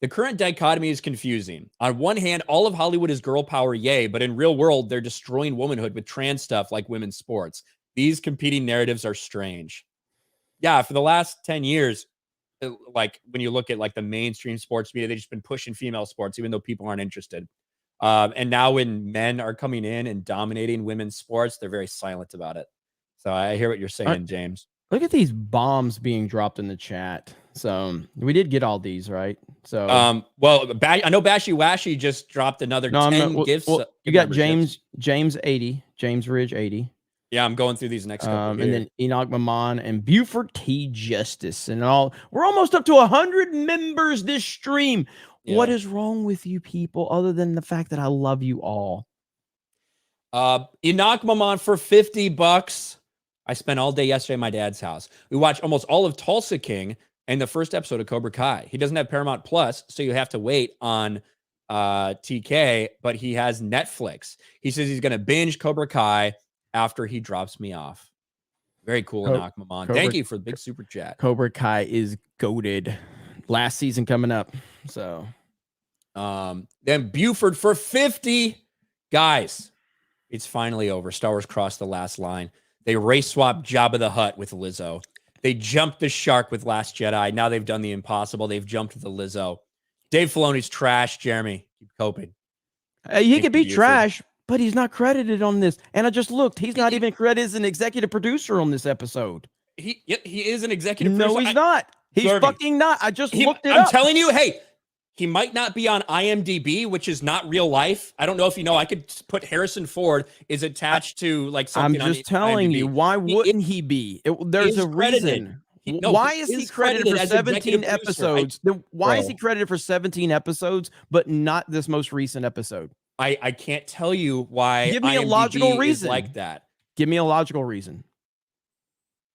The current dichotomy is confusing. On one hand, all of Hollywood is girl power, yay, but in real world, they're destroying womanhood with trans stuff like women's sports. These competing narratives are strange. Yeah, for the last 10 years, like when you look at like the mainstream sports media, they've just been pushing female sports, even though people aren't interested. And now when men are coming in and dominating women's sports, they're very silent about it. So I hear what you're saying, James. Look at these bombs being dropped in the chat. So we did get all these, right? So well, I know Bashy Washy just dropped another 10 gifts. You got James 80, James Ridge 80. Yeah, I'm going through these next couple. And then Enoch Maman and Buford T. Justice and all. We're almost up to 100 members this stream. Yeah. What is wrong with you people other than the fact that I love you all? Enoch Maman for $50. I spent all day yesterday at my dad's house. We watched almost all of Tulsa King and the first episode of Cobra Kai. He doesn't have Paramount Plus, so you have to wait on TK, but he has Netflix. He says he's going to binge Cobra Kai after he drops me off. Very cool, Enoch Maman. Thank you for the big super chat. Cobra Kai is goated. Last season coming up. So then Buford for 50. Guys, it's finally over. Star Wars crossed the last line. They race swapped Jabba the Hutt with Lizzo. They jumped the shark with Last Jedi. Now they've done the impossible. They've jumped the Lizzo. Dave Filoni's trash, Jeremy. Keep coping. He could be trash, But he's not credited on this. And I just looked. He's not even credited as an executive producer on this episode. He is an executive producer. No, he's not. He's fucking not. I just looked it up. I'm telling you, hey, he might not be on IMDb, which is not real life. I don't know if you know. I could put Harrison Ford is attached to like something. I'm just telling you. Why wouldn't he be? There's a reason. Why is he credited for 17 episodes? Why is he credited for 17 episodes, but not this most recent episode? I can't tell you why. Give me a logical reason like that. Give me a logical reason.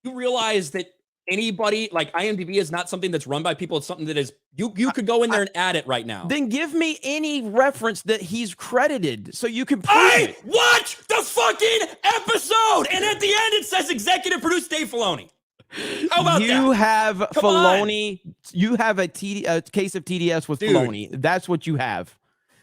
You realize that anybody like IMDb is not something that's run by people. It's something that is you could go in there and add it right now. Then give me any reference that he's credited so you can prove it. Watch the fucking episode, and at the end it says executive producer Dave Filoni. How about that? You have Filoni. You have a case of TDS with Filoni. That's what you have.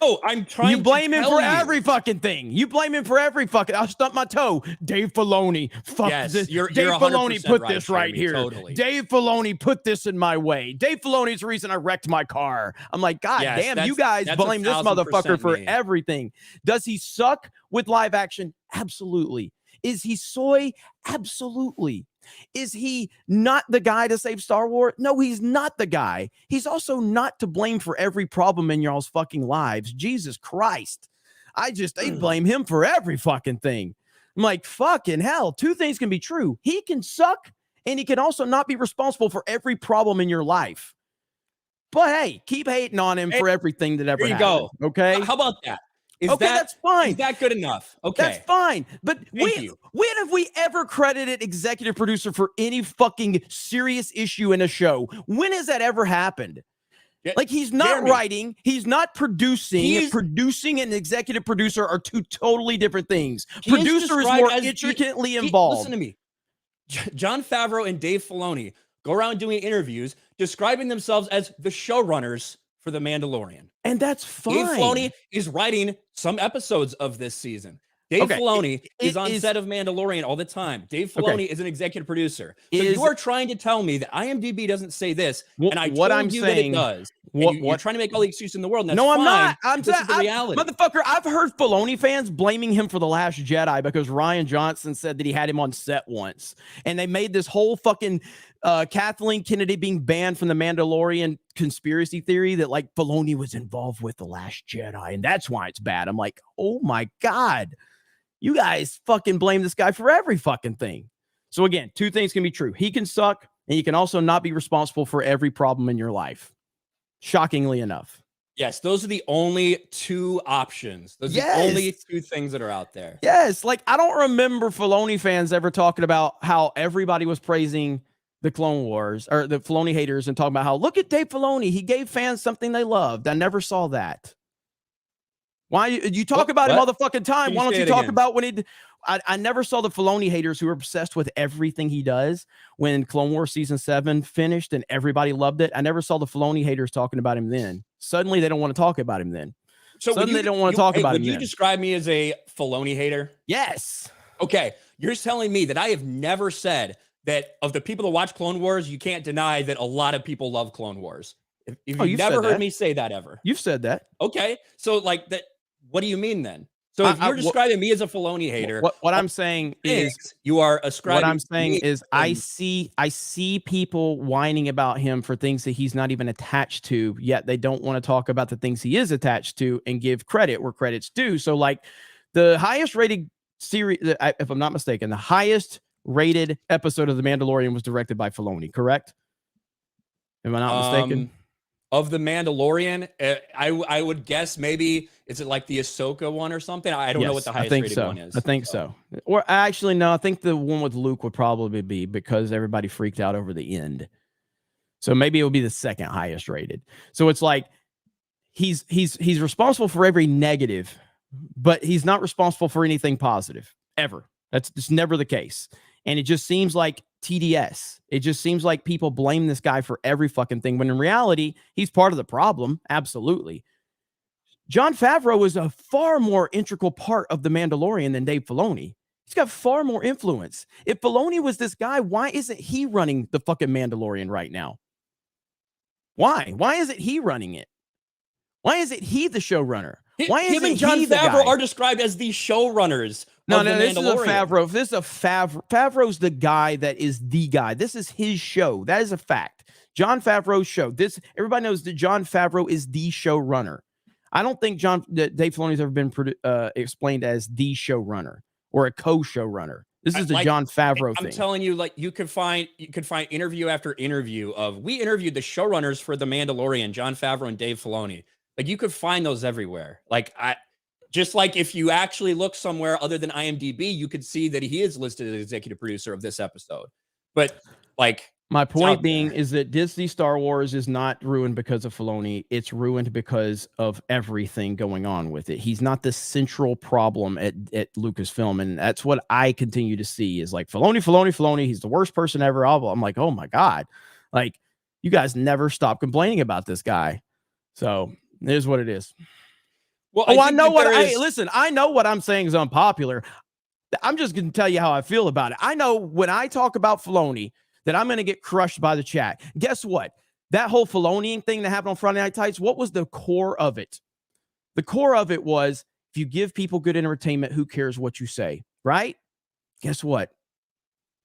Oh, I'm trying. You blame him for every fucking thing. You blame him for every fucking. I'll stump my toe. Dave Filoni. Fuck this. Dave Filoni put this right here. Totally. Dave Filoni put this in my way. Dave Filoni's the reason I wrecked my car. I'm like, God damn, you guys blame this motherfucker for everything. Does he suck with live action? Absolutely. Is he soy? Absolutely. Is he not the guy to save Star Wars? No, he's not the guy. He's also not to blame for every problem in y'all's fucking lives. Jesus Christ. They blame him for every fucking thing. I'm like, fucking hell. Two things can be true. He can suck, and he can also not be responsible for every problem in your life. But hey, keep hating on him for everything that ever happened. Go. Okay? How about that? That's fine. Is that good enough? Okay. That's fine. But when have we ever credited executive producer for any fucking serious issue in a show? When has that ever happened? Like, he's not writing, he's not producing. Producing and executive producer are two totally different things. Producer is more intricately involved. Listen to me. Jon Favreau and Dave Filoni go around doing interviews describing themselves as the showrunners for The Mandalorian. And that's fine. Dave Filoni is writing some episodes of this season. Dave Filoni is on set of Mandalorian all the time. Dave Filoni is an executive producer. So you are trying to tell me that IMDb doesn't say this, and I told you that it does. You're trying to make all the excuses in the world, and that's I'm not. This is the reality. Motherfucker, I've heard Filoni fans blaming him for The Last Jedi because Rian Johnson said that he had him on set once. And they made this whole fucking Kathleen Kennedy being banned from The Mandalorian conspiracy theory that like Filoni was involved with The Last Jedi, and that's why it's bad. I'm like, oh my God. You guys fucking blame this guy for every fucking thing. So again, two things can be true. He can suck, and he can also not be responsible for every problem in your life. Shockingly enough. Yes, those are the only two options. Those are the only two things that are out there. Yes, like I don't remember Filoni fans ever talking about how everybody was praising the Clone Wars or the Filoni haters and talking about how, look at Dave Filoni. He gave fans something they loved. I never saw that. Why you talk about him all the fucking time? Why don't you talk about when he? I never saw the Filoni haters who are obsessed with everything he does. When Clone Wars season 7 finished and everybody loved it, I never saw the Filoni haters talking about him then. Suddenly they don't want to talk about him then. So suddenly they don't want to talk about him. Would you describe me as a Filoni hater? Yes. Okay, you're telling me that I have never said that of the people that watch Clone Wars, you can't deny that a lot of people love Clone Wars. If you've never heard me say that ever. You've said that. Okay, so like that. What do you mean then? So if you're describing me as a Filoni hater, what I'm saying is you are ascribing. What I'm saying is I see people whining about him for things that he's not even attached to, yet they don't want to talk about the things he is attached to and give credit where credit's due. So like the highest rated series, if I'm not mistaken, the highest rated episode of The Mandalorian was directed by Filoni, correct? Am I not mistaken? Of The Mandalorian, I would guess maybe, is it like the Ahsoka one or something? I don't know what the highest rated one is. I think so. Or actually, no, I think the one with Luke would probably be because everybody freaked out over the end. So maybe it would be the second highest rated. So it's like he's responsible for every negative, but he's not responsible for anything positive ever. That's just never the case. And it just seems like TDS. It just seems like people blame this guy for every fucking thing, when in reality, he's part of the problem. Absolutely. Jon Favreau is a far more integral part of The Mandalorian than Dave Filoni. He's got far more influence. If Filoni was this guy, why isn't he running the fucking Mandalorian right now? Why? Why isn't he running it? Why isn't he the showrunner? Why him isn't and Jon he the Favreau guy? are described as the showrunners. No, of the this is a Mandalorian. Favreau. If this is a Favreau's the guy that is the guy. This is his show. That is a fact. Jon Favreau's show. Everybody knows that Jon Favreau is the showrunner. I don't think Dave Filoni's ever been explained as the showrunner or a co-showrunner. This is the Jon Favreau thing. I'm telling you, like you could find interview after interview of we interviewed the showrunners for The Mandalorian, Jon Favreau and Dave Filoni. Like you could find those everywhere. Like just like if you actually look somewhere other than IMDb, you could see that he is listed as executive producer of this episode. But like my point being is that Disney Star Wars is not ruined because of Filoni. It's ruined because of everything going on with it. He's not the central problem at Lucasfilm. And that's what I continue to see is like Filoni. He's the worst person ever. I'm like, oh my God. Like you guys never stop complaining about this guy. So it is what it is. Well, I know what listen, I know what I'm saying is unpopular. I'm just going to tell you how I feel about it. I know when I talk about Filoni that I'm going to get crushed by the chat. Guess what? That whole Filoni thing that happened on Friday Night Tights, what was the core of it? The core of it was if you give people good entertainment, who cares what you say, right? Guess what?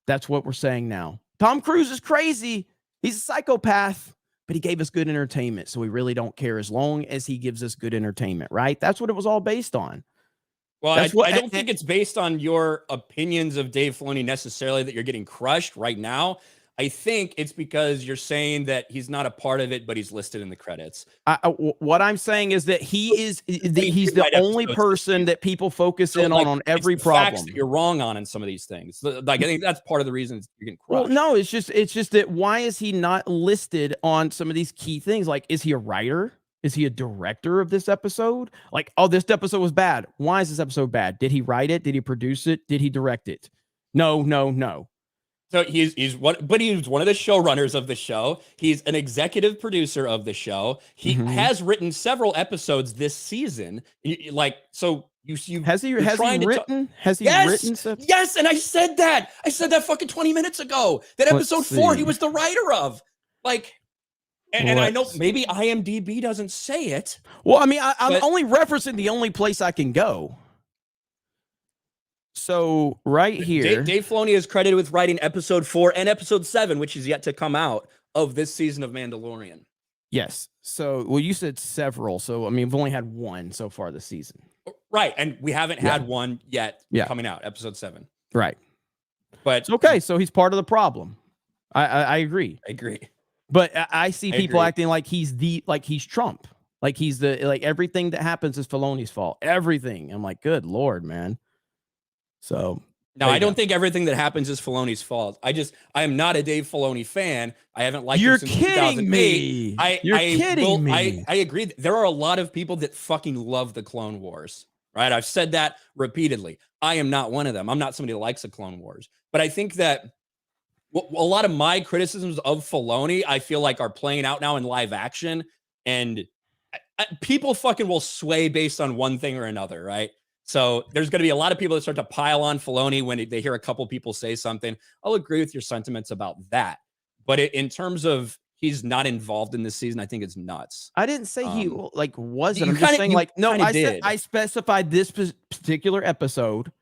That's what we're saying now. Tom Cruise is crazy. He's a psychopath, but he gave us good entertainment. So we really don't care as long as he gives us good entertainment, right? That's what it was all based on. Well, I don't think it's based on your opinions of Dave Filoni necessarily that you're getting crushed right now. I think it's because you're saying that he's not a part of it, but he's listed in the credits. What I'm saying is that he's the only person that people focus in on every problem. Facts that you're wrong on some of these things. Like I think that's part of the reason you're getting crushed. Well, no, it's just that why is he not listed on some of these key things? Like, is he a writer? Is he a director of this episode? Like, oh, this episode was bad. Why is this episode bad? Did he write it? Did he produce it? Did he direct it? No. So he's one of the showrunners of the show. He's an executive producer of the show. He has written several episodes this season. Has he written stuff? Yes, and I said that fucking 20 minutes ago. That episode 4 he was the writer of. Like, and I know maybe IMDb doesn't say it. Well, I mean, I'm only referencing the only place I can go. So right here, Dave Filoni is credited with writing episode 4 and episode 7, which is yet to come out of this season of Mandalorian. Yes. So, well, you said several. So, I mean, we've only had one so far this season. Right. And we haven't had one yet coming out, episode 7. Right. But okay. So he's part of the problem. I agree. I agree. But I see people acting like he's Trump. Like everything that happens is Filoni's fault. Everything. I'm like, good Lord, man. So no, I don't think everything that happens is Filoni's fault. I am not a Dave Filoni fan. I haven't liked him since 2008. You're kidding me. I agree. There are a lot of people that fucking love the Clone Wars, right? I've said that repeatedly. I am not one of them. I'm not somebody who likes the Clone Wars. But I think that a lot of my criticisms of Filoni, I feel like are playing out now in live action. And people fucking will sway based on one thing or another, right? So there's going to be a lot of people that start to pile on Filoni when they hear a couple people say something. I'll agree with your sentiments about that. But in terms of he's not involved in this season, I think it's nuts. I didn't say he wasn't. I'm just saying I specified this particular episode,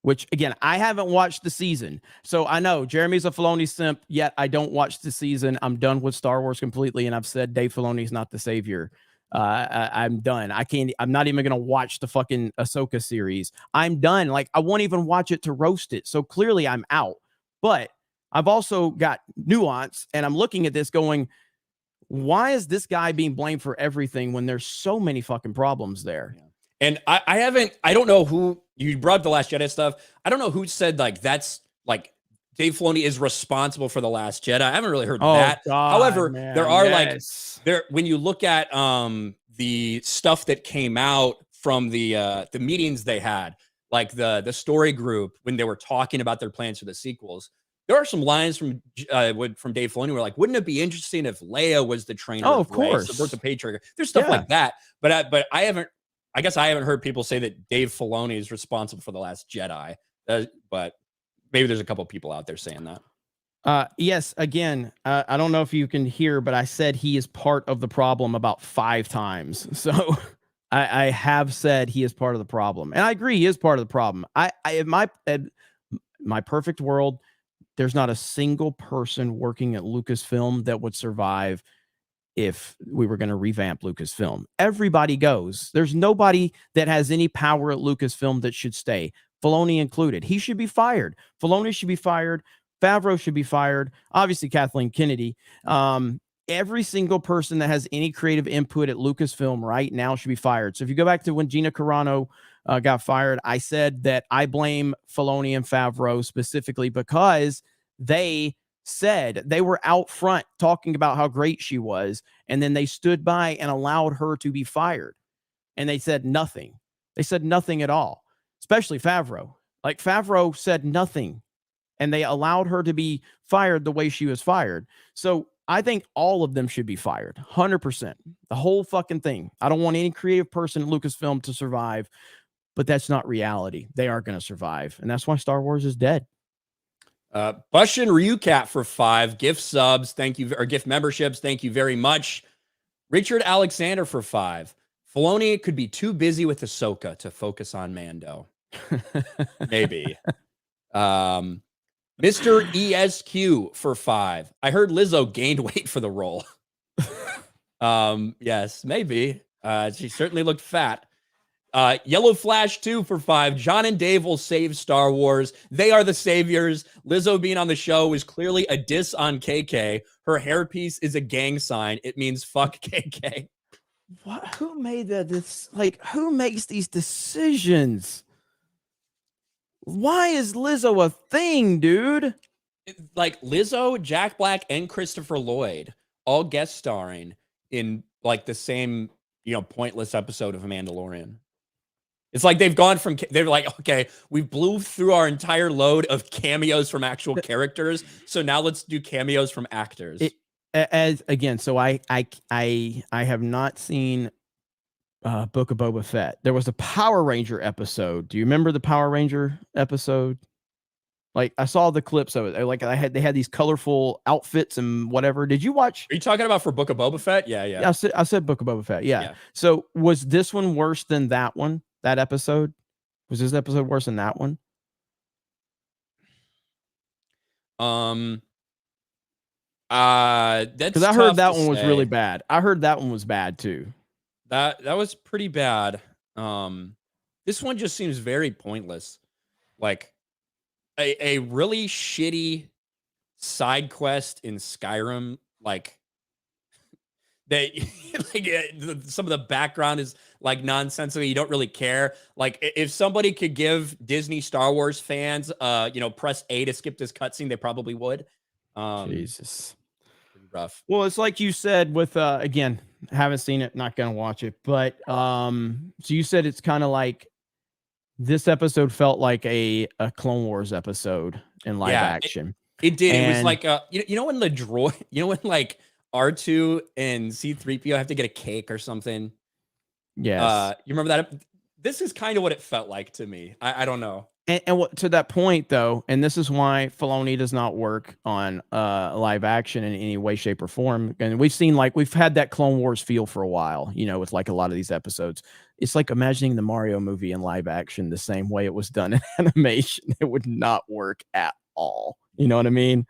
which again, I haven't watched the season. So I know Jeremy's a Filoni simp, yet I don't watch the season. I'm done with Star Wars completely. And I've said Dave Filoni's not the savior. I'm done. I'm not even going to watch the fucking Ahsoka series. I'm done. Like, I won't even watch it to roast it. So clearly I'm out. But I've also got nuance, and I'm looking at this going, why is this guy being blamed for everything when there's so many fucking problems there? Yeah. And I don't know who, you brought up the Last Jedi stuff. I don't know who said that's Dave Filoni is responsible for the Last Jedi. I haven't really heard that. God, however, man, there are when you look at the stuff that came out from the meetings they had, like the story group when they were talking about their plans for the sequels, there are some lines from Dave Filoni where like, wouldn't it be interesting if Leia was the trainer? Oh, of course, support the Patriarch. There's stuff like that, but I guess I haven't heard people say that Dave Filoni is responsible for the Last Jedi, but maybe there's a couple people out there saying that. Yes. Again, I don't know if you can hear, but I said he is part of the problem about 5 times. So I have said he is part of the problem, and I agree he is part of the problem. In my perfect world, there's not a single person working at Lucasfilm that would survive if we were going to revamp Lucasfilm. Everybody goes. There's nobody that has any power at Lucasfilm that should stay. Filoni included. He should be fired. Filoni should be fired. Favreau should be fired. Obviously, Kathleen Kennedy. Every single person that has any creative input at Lucasfilm right now should be fired. So if you go back to when Gina Carano got fired, I said that I blame Filoni and Favreau specifically because they said they were out front talking about how great she was, and then they stood by and allowed her to be fired. And they said nothing. They said nothing at all, especially Favreau. Like Favreau said nothing, and they allowed her to be fired the way she was fired. So I think all of them should be fired, 100%. The whole fucking thing. I don't want any creative person at Lucasfilm to survive, but that's not reality. They aren't going to survive, and that's why Star Wars is dead. Bushin Ryucat for 5 gift subs. Thank you, or gift memberships. Thank you very much. Richard Alexander for 5. Filoni could be too busy with Ahsoka to focus on Mando. Maybe. Mr. ESQ for 5. I heard Lizzo gained weight for the role. Yes, maybe. She certainly looked fat. Yellow Flash 2 for 5. John and Dave will save Star Wars. They are the saviors. Lizzo being on the show is clearly a diss on KK. Her hairpiece is a gang sign. It means fuck KK. What? Who made that? Who makes these decisions? Why is Lizzo a thing, dude? Like Lizzo, Jack Black, and Christopher Lloyd all guest starring in like the same, pointless episode of Mandalorian. It's like they're like, okay, we blew through our entire load of cameos from actual characters, so now let's do cameos from actors. So I have not seen Book of Boba Fett. There was a Power Ranger episode. Do you remember the Power Ranger episode? Like I saw the clips of it. Like they had these colorful outfits and whatever. Did you watch? Are you talking about for Book of Boba Fett? Yeah. I said Book of Boba Fett. Yeah. So was this one worse than that one? That episode? Was this episode worse than that one? That's because I heard that one was really bad. I heard that one was bad too. That was pretty bad. This one just seems very pointless. Like a really shitty side quest in Skyrim. Like some of the background is like nonsensical. You don't really care. Like if somebody could give Disney Star Wars fans, press A to skip this cutscene, they probably would. Jesus. Pretty rough. Well, it's like you said with, again, haven't seen it, not going to watch it, but, so you said it's kind of like this episode felt like a Clone Wars episode in live action. It did. It was like, when the droid, when like R2 and C-3PO have to get a cake or something. Yes. You remember that? This is kind of what it felt like to me. I don't know. And what, to that point though, and this is why Filoni does not work on live action in any way, shape, or form. And we've had that Clone Wars feel for a while, with like a lot of these episodes. It's like imagining the Mario movie in live action the same way it was done in animation. It would not work at all. You know what I mean?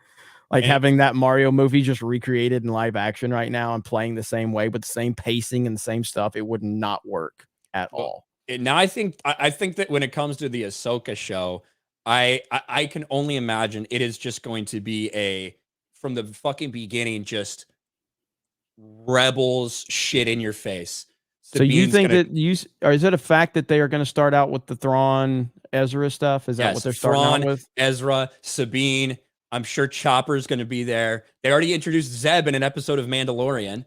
Like having that Mario movie just recreated in live action right now and playing the same way with the same pacing and the same stuff, it would not work at all. Now I think that when it comes to the Ahsoka show, I can only imagine it is just going to be from the fucking beginning, just rebels shit in your face. So you think or is it a fact that they are going to start out with the Thrawn Ezra stuff? Is that what they're starting out with? Ezra, Sabine. I'm sure Chopper's going to be there. They already introduced Zeb in an episode of Mandalorian.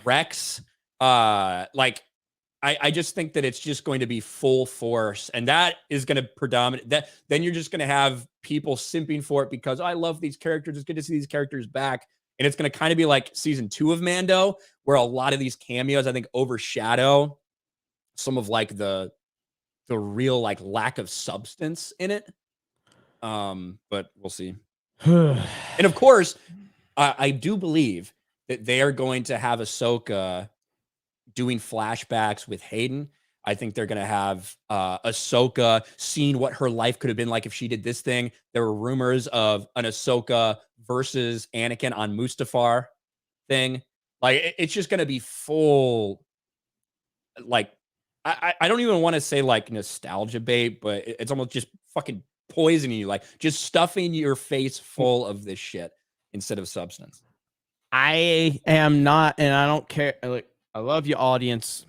Rex. I just think that it's just going to be full force, and that is going to predominate. Then you're just going to have people simping for it because I love these characters. It's good to see these characters back, and it's going to kind of be like season 2 of Mando, where a lot of these cameos I think overshadow some of like the real like lack of substance in it. But we'll see. And of course, I do believe that they are going to have Ahsoka doing flashbacks with Hayden. I think they're going to have Ahsoka seeing what her life could have been like if she did this thing. There were rumors of an Ahsoka versus Anakin on Mustafar thing. Like, it's just going to be full, like, I don't even want to say like nostalgia bait, but it's almost just fucking poisoning you, like just stuffing your face full of this shit instead of substance. I am not, and I don't care. Like, I love you, audience.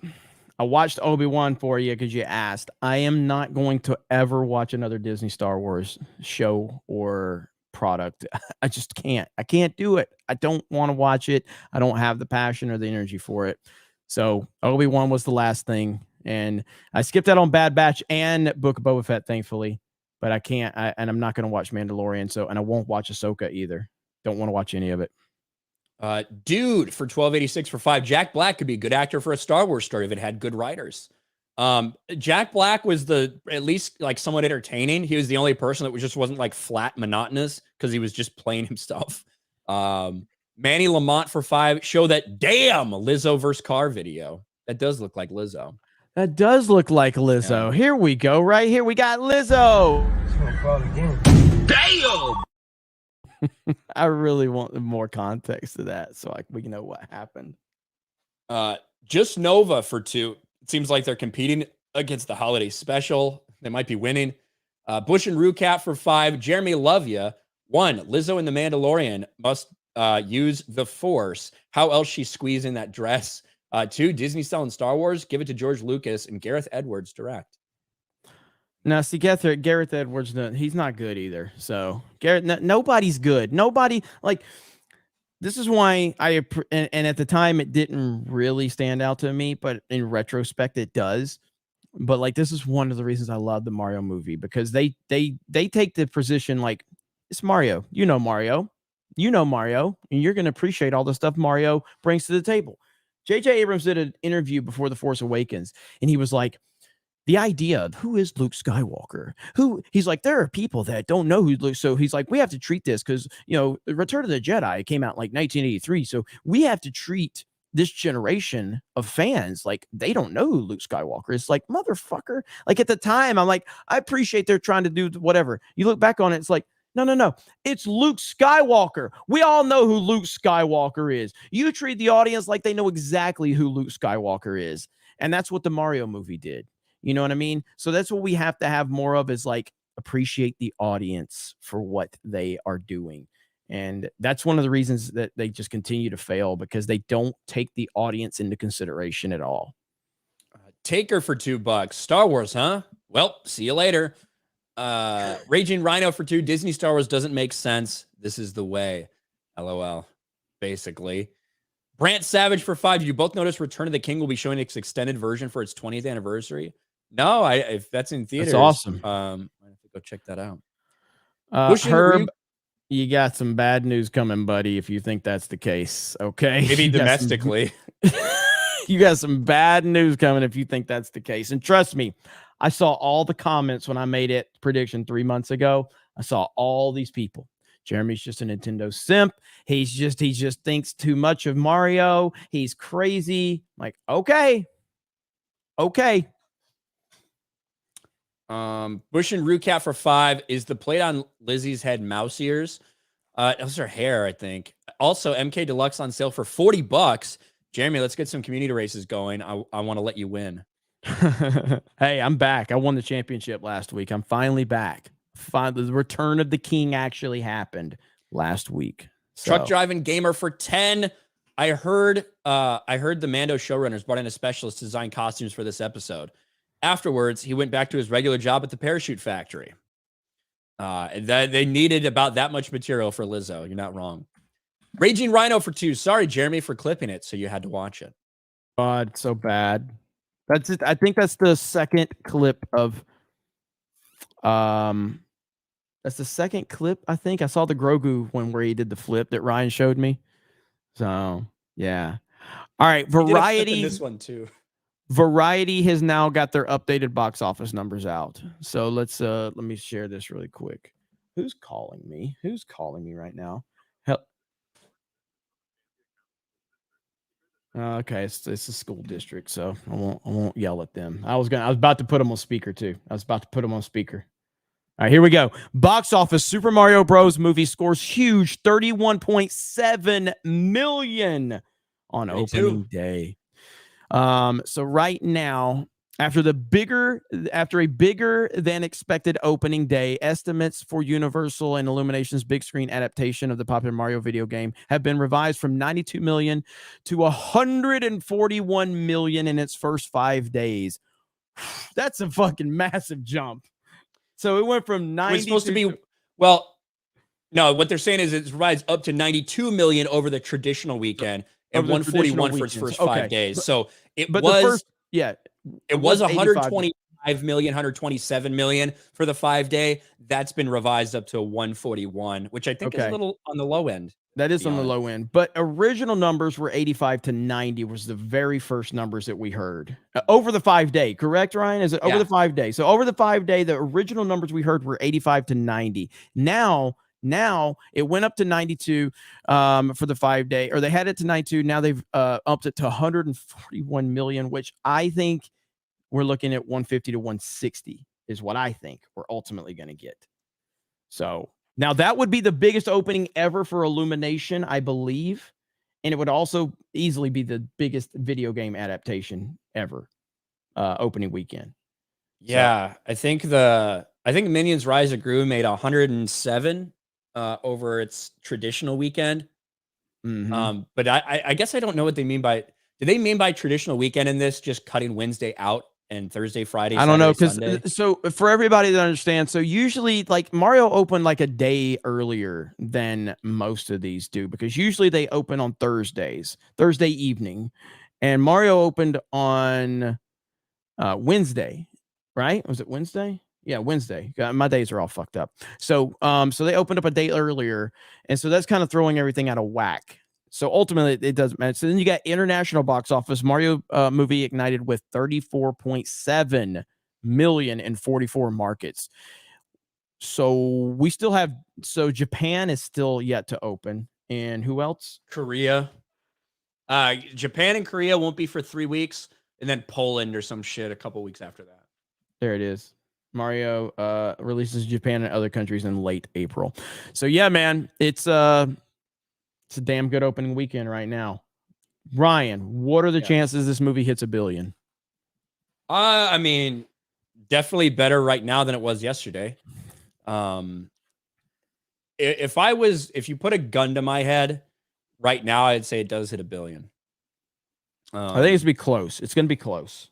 I watched Obi-Wan for you because you asked. I am not going to ever watch another Disney Star Wars show or product. I just can't. I can't do it. I don't want to watch it. I don't have the passion or the energy for it. So Obi-Wan was the last thing. And I skipped out on Bad Batch and Book of Boba Fett, thankfully. But I can't. And I'm not going to watch Mandalorian. And I won't watch Ahsoka either. Don't want to watch any of it. Dude, for 1286 for 5, Jack Black could be a good actor for a Star Wars story if it had good writers. Jack Black was at least like somewhat entertaining. He was the only person that just wasn't like flat monotonous because he was just playing himself. Manny Lamont for 5, show that damn Lizzo versus Car video. That does look like Lizzo. That does look like Lizzo. Yeah. Here we go. Right here, we got Lizzo. Damn! I really want more context to that so we can know what happened. Just Nova for 2. It seems like they're competing against the holiday special. They might be winning. Bush and Rucat for 5. Jeremy love ya. 1. Lizzo and the Mandalorian must use the Force. How else she squeeze in that dress? 2. Disney selling Star Wars. Give it to George Lucas and Gareth Edwards direct. Now, see, Gareth Edwards, he's not good either. So, nobody's good. Nobody, like, this is why and at the time, it didn't really stand out to me, but in retrospect, it does. But, like, this is one of the reasons I love the Mario movie, because they take the position, like, it's Mario. You know Mario. You know Mario, and you're going to appreciate all the stuff Mario brings to the table. J.J. Abrams did an interview before The Force Awakens, and he was like, the idea of who is Luke Skywalker, he's like, there are people that don't know who Luke. So he's like, we have to treat this because, Return of the Jedi came out like 1983. So we have to treat this generation of fans like they don't know who Luke Skywalker is. Like, motherfucker. Like, at the time, I'm like, I appreciate they're trying to do whatever. You look back on it, it's like, no. It's Luke Skywalker. We all know who Luke Skywalker is. You treat the audience like they know exactly who Luke Skywalker is. And that's what the Mario movie did. You know what I mean? So that's what we have to have more of, is like, appreciate the audience for what they are doing. And that's one of the reasons that they just continue to fail, because they don't take the audience into consideration at all. Taker for $2. Star Wars, huh? Well, see you later. Raging Rhino for 2. Disney Star Wars doesn't make sense. This is the way. LOL. Basically. Brant Savage for 5. Did you both notice Return of the King will be showing its extended version for its 20th anniversary? No, if that's in theaters. That's awesome. I have to go check that out. Herb, you got some bad news coming, buddy, if you think that's the case. Okay. Maybe domestically. You got some bad news coming if you think that's the case. And trust me, I saw all the comments when I made it prediction 3 months ago. I saw all these people. Jeremy's just a Nintendo simp. He just thinks too much of Mario. He's crazy. Like, okay. Bush and Rucat for 5. Is the plate on Lizzie's head mouse ears? Those are hair, I think. Also, MK Deluxe on sale for $40. Jeremy, let's get some community races going. I want to let you win. Hey, I'm back. I won the championship last week. I'm finally back. The return of the king actually happened last week. So. Truck driving gamer for 10. I heard the Mando showrunners brought in a specialist to design costumes for this episode. Afterwards, he went back to his regular job at the parachute factory. They needed about that much material for Lizzo. You're not wrong. Raging Rhino for 2. Sorry, Jeremy, for clipping it, so you had to watch it. God, so bad. That's it. I think that's the second clip of. That's the second clip. I think I saw the Grogu one where he did the flip that Ryan showed me. So yeah. All right, Variety. This one too. Variety has now got their updated box office numbers out. So let me share this really quick. Who's calling me? Who's calling me right now? Hell. Okay, it's a school district, so I won't yell at them. I was about to put them on speaker too. All right, here we go. Box office: Super Mario Bros. Movie scores huge, 31.7 million on opening day. So right now, after a bigger than expected opening day, estimates for Universal and Illumination's big screen adaptation of the popular Mario video game have been revised from 92 million to 141 million in its first 5 days. That's a fucking massive jump. So it went from 90. It's supposed to be, well, no, what they're saying is it's revised up to 92 million over the traditional weekend and 141 for its first 5 days. So it was 125 million, 127 million for the 5 day. That's been revised up to 141, which I think is a little on the low end. That is on the low end, but original numbers were 85 to 90 was the very first numbers that we heard over the 5 day, correct, Ryan? Is it over the 5 day? So over the 5 day, the original numbers we heard were 85 to 90. Now it went up to 92 for the 5 day, or they had it to 92. Now they've upped it to 141 million, which I think we're looking at 150 to 160 is what I think we're ultimately going to get. So now that would be the biggest opening ever for Illumination, I believe. And it would also easily be the biggest video game adaptation ever opening weekend. Yeah, so, I think Minions Rise of Gru made 107 over its traditional weekend. But I guess I don't know what they mean by, do they mean by traditional weekend in this just cutting Wednesday out and Thursday, Friday, I don't know, because so for everybody to understand, so usually like Mario opened like a day earlier than most of these do, because usually they open on Thursday evening, and Mario opened on Wednesday, right? Was it Wednesday? Yeah, Wednesday. My days are all fucked up. So so they opened up a day earlier, and so that's kind of throwing everything out of whack. So ultimately, it doesn't matter. So then you got international box office. Mario movie ignited with 34.7 million in 44 markets. So we still have, so Japan is still yet to open. And who else? Korea. Japan and Korea won't be for 3 weeks. And then Poland or some shit a couple weeks after that. There it is. Mario releases Japan and other countries in late April. So yeah, man, it's a damn good opening weekend right now. Ryan, what are the chances this movie hits $1 billion? I mean, definitely better right now than it was yesterday. If you put a gun to my head right now, I'd say it does hit $1 billion. I think it's gonna be close. It's gonna be close.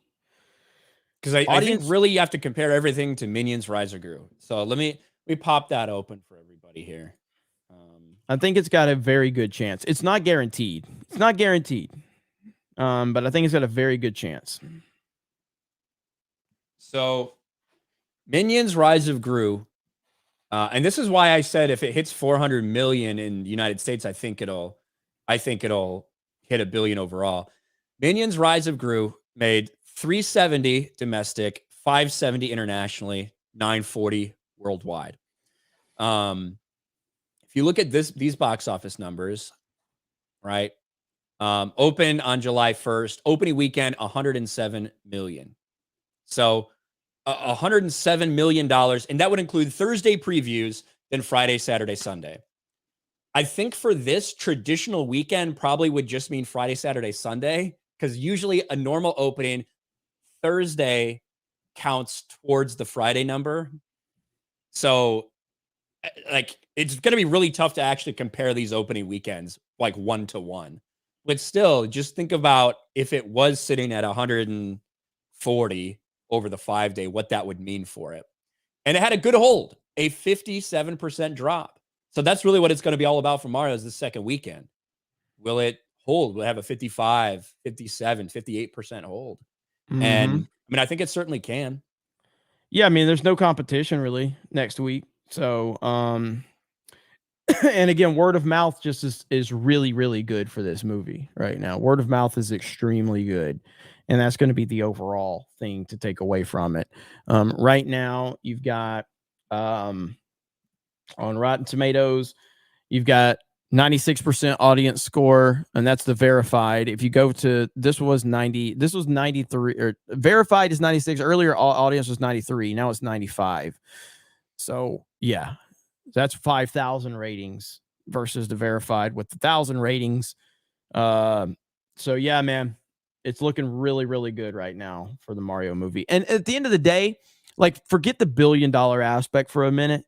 Because I think really you have to compare everything to Minions Rise of Gru. So let me pop that open for everybody here. I think it's got a very good chance. It's not guaranteed. But I think it's got a very good chance. So Minions Rise of Gru, and this is why I said if it hits 400 million in the United States, I think it'll hit $1 billion overall. Minions Rise of Gru made 370 domestic, 570 internationally, 940 worldwide. If you look at these box office numbers, right? Open on July 1st, opening weekend, 107 million. So $107 million, and that would include Thursday previews, then Friday, Saturday, Sunday. I think for this traditional weekend probably would just mean Friday, Saturday, Sunday, because usually a normal opening Thursday counts towards the Friday number. So like it's going to be really tough to actually compare these opening weekends like 1-to-1. But still, just think about if it was sitting at 140 over the 5 day, what that would mean for it. And it had a good hold, a 57% drop. So that's really what it's going to be all about for Mario is the second weekend. Will it hold? Will it have a 55, 57, 58% hold? And I mean, I think it certainly can. Yeah, I mean, there's no competition really next week. So, and again, word of mouth just is really, really good for this movie right now. Word of mouth is extremely good. And that's going to be the overall thing to take away from it. Right now, you've got on Rotten Tomatoes, you've got 96% audience score, and that's the verified. If you go to this was 93, or verified is 96. Earlier audience was 93, now it's 95. So yeah, that's 5,000 ratings versus the verified with 1,000 ratings. So yeah, man, it's looking really, really good right now for the Mario movie. And at the end of the day, like, forget the $1 billion aspect for a minute.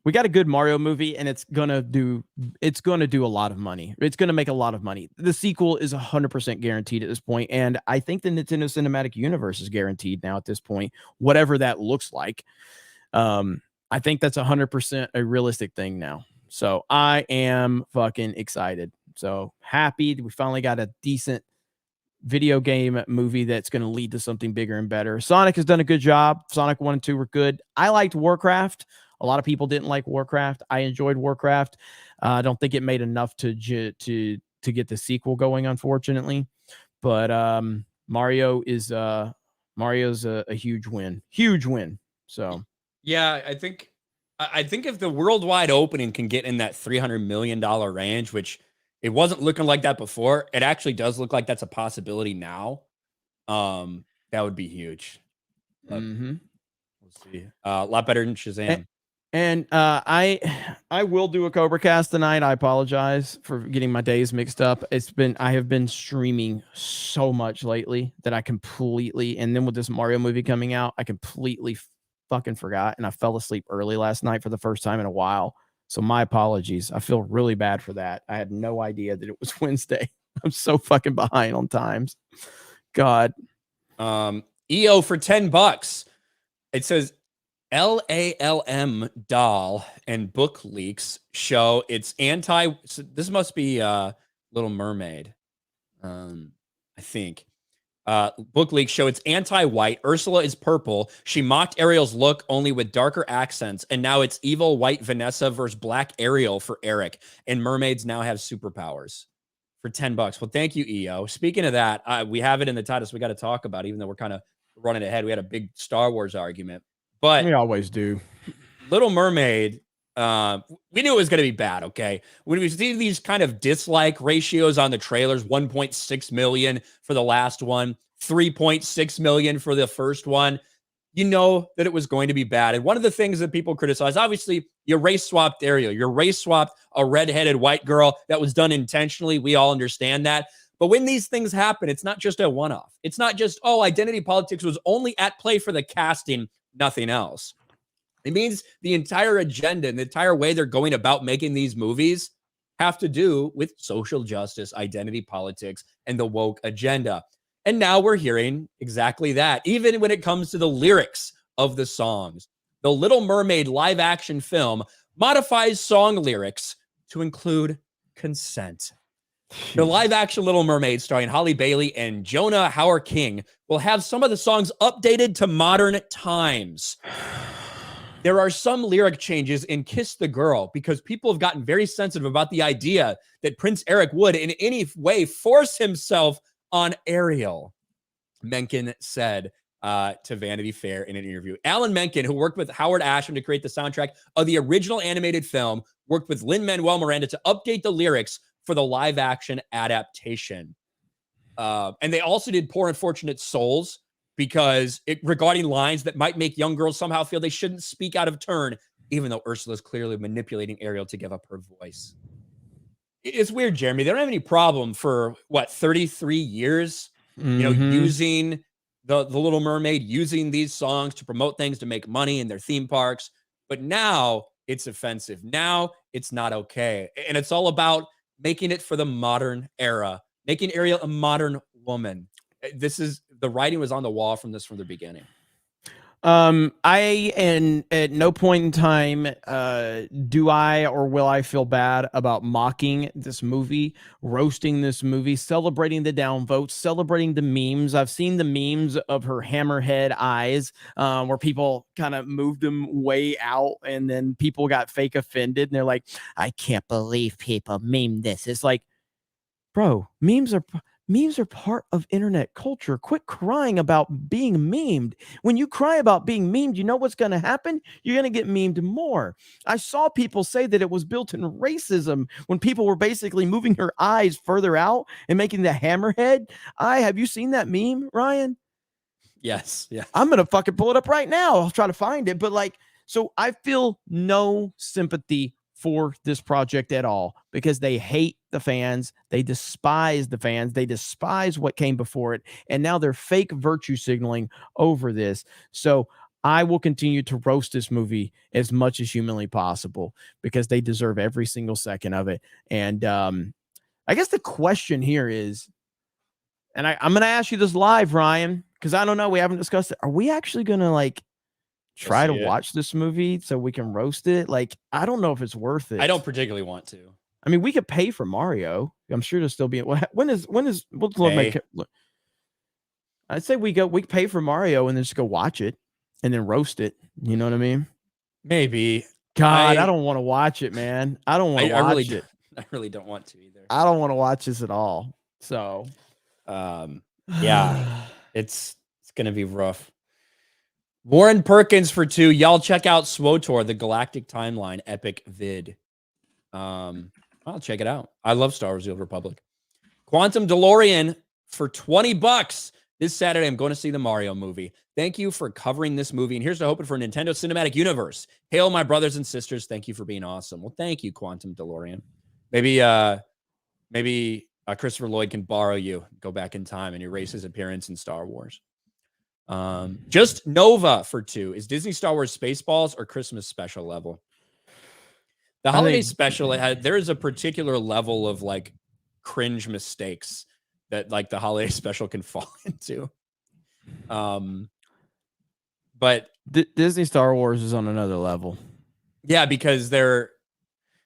We got a good Mario movie, and it's gonna do a lot of money. It's gonna make a lot of money. The sequel is 100% guaranteed at this point, and I think the Nintendo Cinematic Universe is guaranteed now at this point, whatever that looks like. I think that's 100% a realistic thing now. So I am fucking excited. So happy we finally got a decent video game movie that's going to lead to something bigger and better. Sonic has done a good job. Sonic 1 and 2 were good. I liked Warcraft. A lot of people didn't like Warcraft. I enjoyed Warcraft. I don't think it made enough to get the sequel going, unfortunately. But Mario's a huge win. Huge win. So yeah, I think if the worldwide opening can get in that $300 million range, which it wasn't looking like that before, it actually does look like that's a possibility now. That would be huge. Mm-hmm. We'll see. A lot better than Shazam. And I will do a Cobra Cast tonight. I apologize for getting my days mixed up. I have been streaming so much lately that I completely, and then with this Mario movie coming out, I completely fucking forgot, and I fell asleep early last night for the first time in a while. So my apologies. I feel really bad for that. I had no idea that it was Wednesday. I'm so fucking behind on times. God. EO for $10. It says LALM doll and book leaks show it's so this must be Little Mermaid. I think. Book leaks show it's anti-white. Ursula is purple. She mocked Ariel's look only with darker accents, and now it's evil white Vanessa versus black Ariel for Eric. And mermaids now have superpowers for $10. Well, thank you, EO. Speaking of that, we have it in the title, so we got to talk about it, even though we're kind of running ahead. We had a big Star Wars argument, but we always do. Little Mermaid. We knew it was going to be bad. Okay. When we see these kind of dislike ratios on the trailers, 1.6 million for the last one, 3.6 million for the first one, you know that it was going to be bad. And one of the things that people criticize, obviously, you race swapped Ariel, you race swapped a redheaded white girl. That was done intentionally. We all understand that. But when these things happen, it's not just a one-off. It's not just, oh, identity politics was only at play for the casting, nothing else. It means the entire agenda and the entire way they're going about making these movies have to do with social justice, identity politics, and the woke agenda. And now we're hearing exactly that, even when it comes to the lyrics of the songs. The Little Mermaid live action film modifies song lyrics to include consent. The live action Little Mermaid, starring Halle Bailey and Jonah Hauer-King, will have some of the songs updated to modern times. There are some lyric changes in Kiss the Girl because people have gotten very sensitive about the idea that Prince Eric would in any way force himself on Ariel, Menken said to Vanity Fair in an interview. Alan Menken, who worked with Howard Ashman to create the soundtrack of the original animated film, worked with Lin-Manuel Miranda to update the lyrics for the live action adaptation. And they also did Poor Unfortunate Souls, because regarding lines that might make young girls somehow feel they shouldn't speak out of turn, even though Ursula is clearly manipulating Ariel to give up her voice. It's weird, Jeremy. They don't have any problem for, 33 years, using the Little Mermaid, using these songs to promote things, to make money in their theme parks. But now it's offensive. Now it's not okay. And it's all about making it for the modern era, making Ariel a modern woman. The writing was on the wall from the beginning. I at no point in time do I or will I feel bad about mocking this movie, roasting this movie, celebrating the downvotes, celebrating the memes. I've seen the memes of her hammerhead eyes, where people kind of moved them way out, and then people got fake offended, and they're like, "I can't believe people meme this." It's like, bro, memes are memes are part of internet culture. Quit crying about being memed. When you cry about being memed, you know what's going to happen? You're going to get memed more. I saw people say that it was built in racism when people were basically moving her eyes further out and making the hammerhead. Have you seen that meme, Ryan? Yes. Yeah. I'm going to fucking pull it up right now. I'll try to find it. But like, so I feel no sympathy for this project at all because they hate the fans. They despise the fans. They despise what came before it. And now they're fake virtue signaling over this. So I will continue to roast this movie as much as humanly possible because they deserve every single second of it. And I guess the question here is, and I'm going to ask you this live, Ryan, because I don't know. We haven't discussed it. Are we actually going to like try to watch this movie so we can roast it? Like, I don't know if it's worth it. I don't particularly want to. I mean, we could pay for Mario. I'm sure there'll still be. When is what's I'd say we pay for Mario and then just go watch it and then roast it. You know what I mean? Maybe. God, I don't want to watch it, man. I don't want to watch it. I really don't want to either. I don't want to watch this at all. So, yeah, it's gonna be rough. Warren Perkins for 2. Y'all check out SWOTOR, the Galactic Timeline epic vid. I'll check it out. I love Star Wars: The Old Republic. Quantum DeLorean for $20 this Saturday. I'm going to see the Mario movie. Thank you for covering this movie. And here's to hoping for Nintendo Cinematic Universe. Hail, my brothers and sisters. Thank you for being awesome. Well, thank you, Quantum DeLorean. Maybe Christopher Lloyd can borrow you, go back in time and erase his appearance in Star Wars. Just Nova for 2. Is Disney Star Wars Spaceballs or Christmas special level? The holiday special, there is a particular level of like cringe mistakes that like the holiday special can fall into. But Disney Star Wars is on another level. Yeah, because they're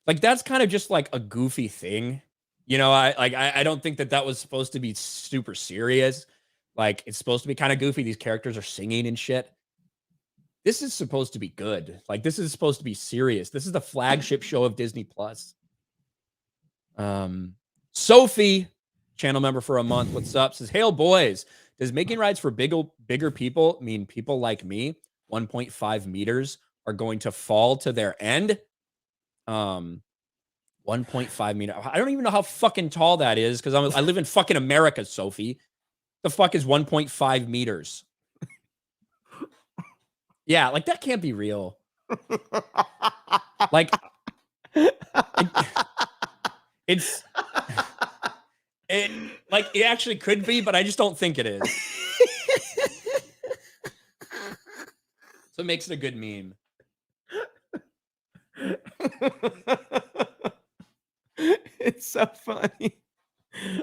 like, that's kind of just like a goofy thing. You know, I don't think that was supposed to be super serious. Like, it's supposed to be kind of goofy. These characters are singing and shit. This is supposed to be good. Like, this is supposed to be serious. This is the flagship show of Disney Plus. Sophie, channel member for a month, what's up? Says, Hail boys. Does making rides for bigger people mean people like me, 1.5 meters, are going to fall to their end? 1.5 meters. I don't even know how fucking tall that is because I live in fucking America, Sophie. The fuck is 1.5 meters? Yeah, like that can't be real. Like it actually could be, but I just don't think it is. So it makes it a good meme. It's so funny.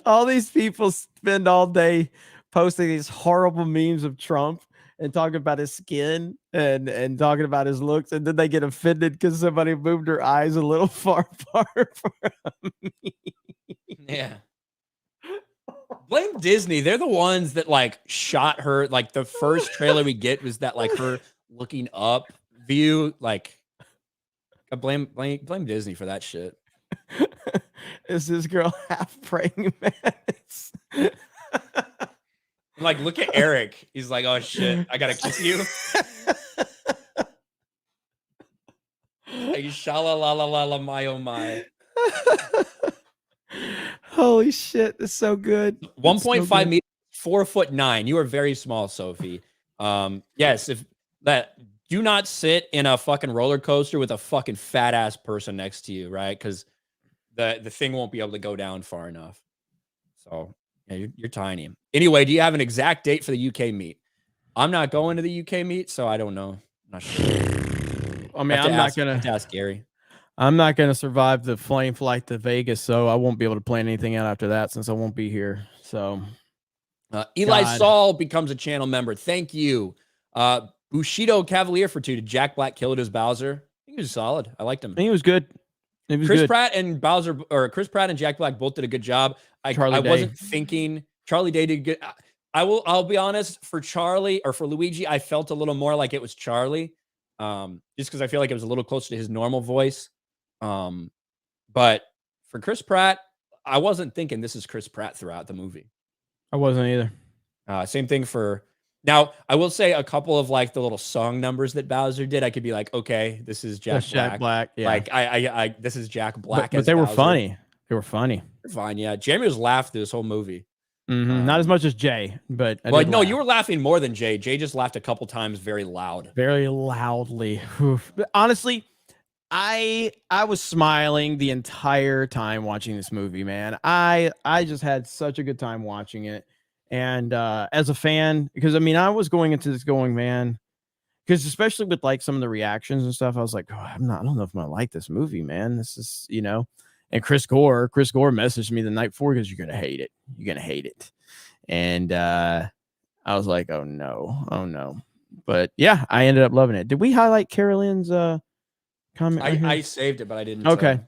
All these people spend all day posting these horrible memes of Trump and talking about his skin and talking about his looks, and then they get offended because somebody moved their eyes a little far apart for me. Yeah. Blame Disney. They're the ones that like shot her. Like the first trailer we get was that like her looking up view. Like, I blame Disney for that shit. Is this girl half praying mantis? Like, look at Eric. He's like, oh shit, I gotta kiss you. Like, shala la la la la my oh my. Holy shit, that's so good. 1.5 meters, 4'9". You are very small, Sophie. Yes, do not sit in a fucking roller coaster with a fucking fat ass person next to you, right? Because the thing won't be able to go down far enough. So yeah, you're tiny. Anyway, do you have an exact date for the UK meet? I'm not going to the UK meet, so I don't know. I'm not sure. I mean, I'm not gonna ask Gary. I'm not gonna survive the plane flight to Vegas, so I won't be able to plan anything out after that since I won't be here. So Eli Saul becomes a channel member. Thank you. Bushido Cavalier for 2. Did Jack Black kill it as Bowser? I think he was solid. I liked him. He was good. Chris Pratt and Jack Black both did a good job. I wasn't thinking Charlie Day did good. I'll be honest, for Charlie or for Luigi, I felt a little more like it was Charlie. Just because I feel like it was a little closer to his normal voice. But for Chris Pratt, I wasn't thinking this is Chris Pratt throughout the movie. I wasn't either. Same thing for now. I will say a couple of like the little song numbers that Bowser did. I could be like, okay, this is Jack That's Black. Jack Black. Yeah. Like I this is Jack Black. But they were funny. They were funny. Fine. Yeah. Jamie was laughed through this whole movie. Not as much as Jay, but well, no, you were laughing more than Jay. Jay just laughed a couple times very loudly. But honestly, I was smiling the entire time watching this movie, man. I just had such a good time watching it. And as a fan, because I mean, I was going into this going, man, because especially with like some of the reactions and stuff, I was like, oh, I don't know if I'm gonna like this movie, man. This is, and Chris Gore messaged me the night before because you're gonna hate it. You're gonna hate it. And I was like, oh no. But yeah, I ended up loving it. Did we highlight Carolyn's comment? I saved it, but I didn't. Okay.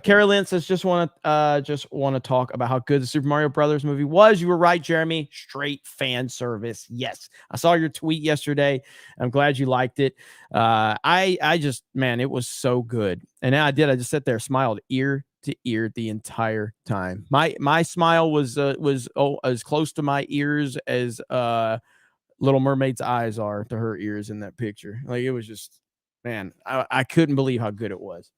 Carolyn says just want to talk about how good the Super Mario Brothers movie was. You were right, Jeremy. Straight fan service. Yes, I saw your tweet yesterday. I'm glad you liked it. I just, man, it was so good. And I just sat there, smiled ear to ear the entire time. My smile was as close to my ears as Little Mermaid's eyes are to her ears in that picture. Like, it was just, man, I couldn't believe how good it was.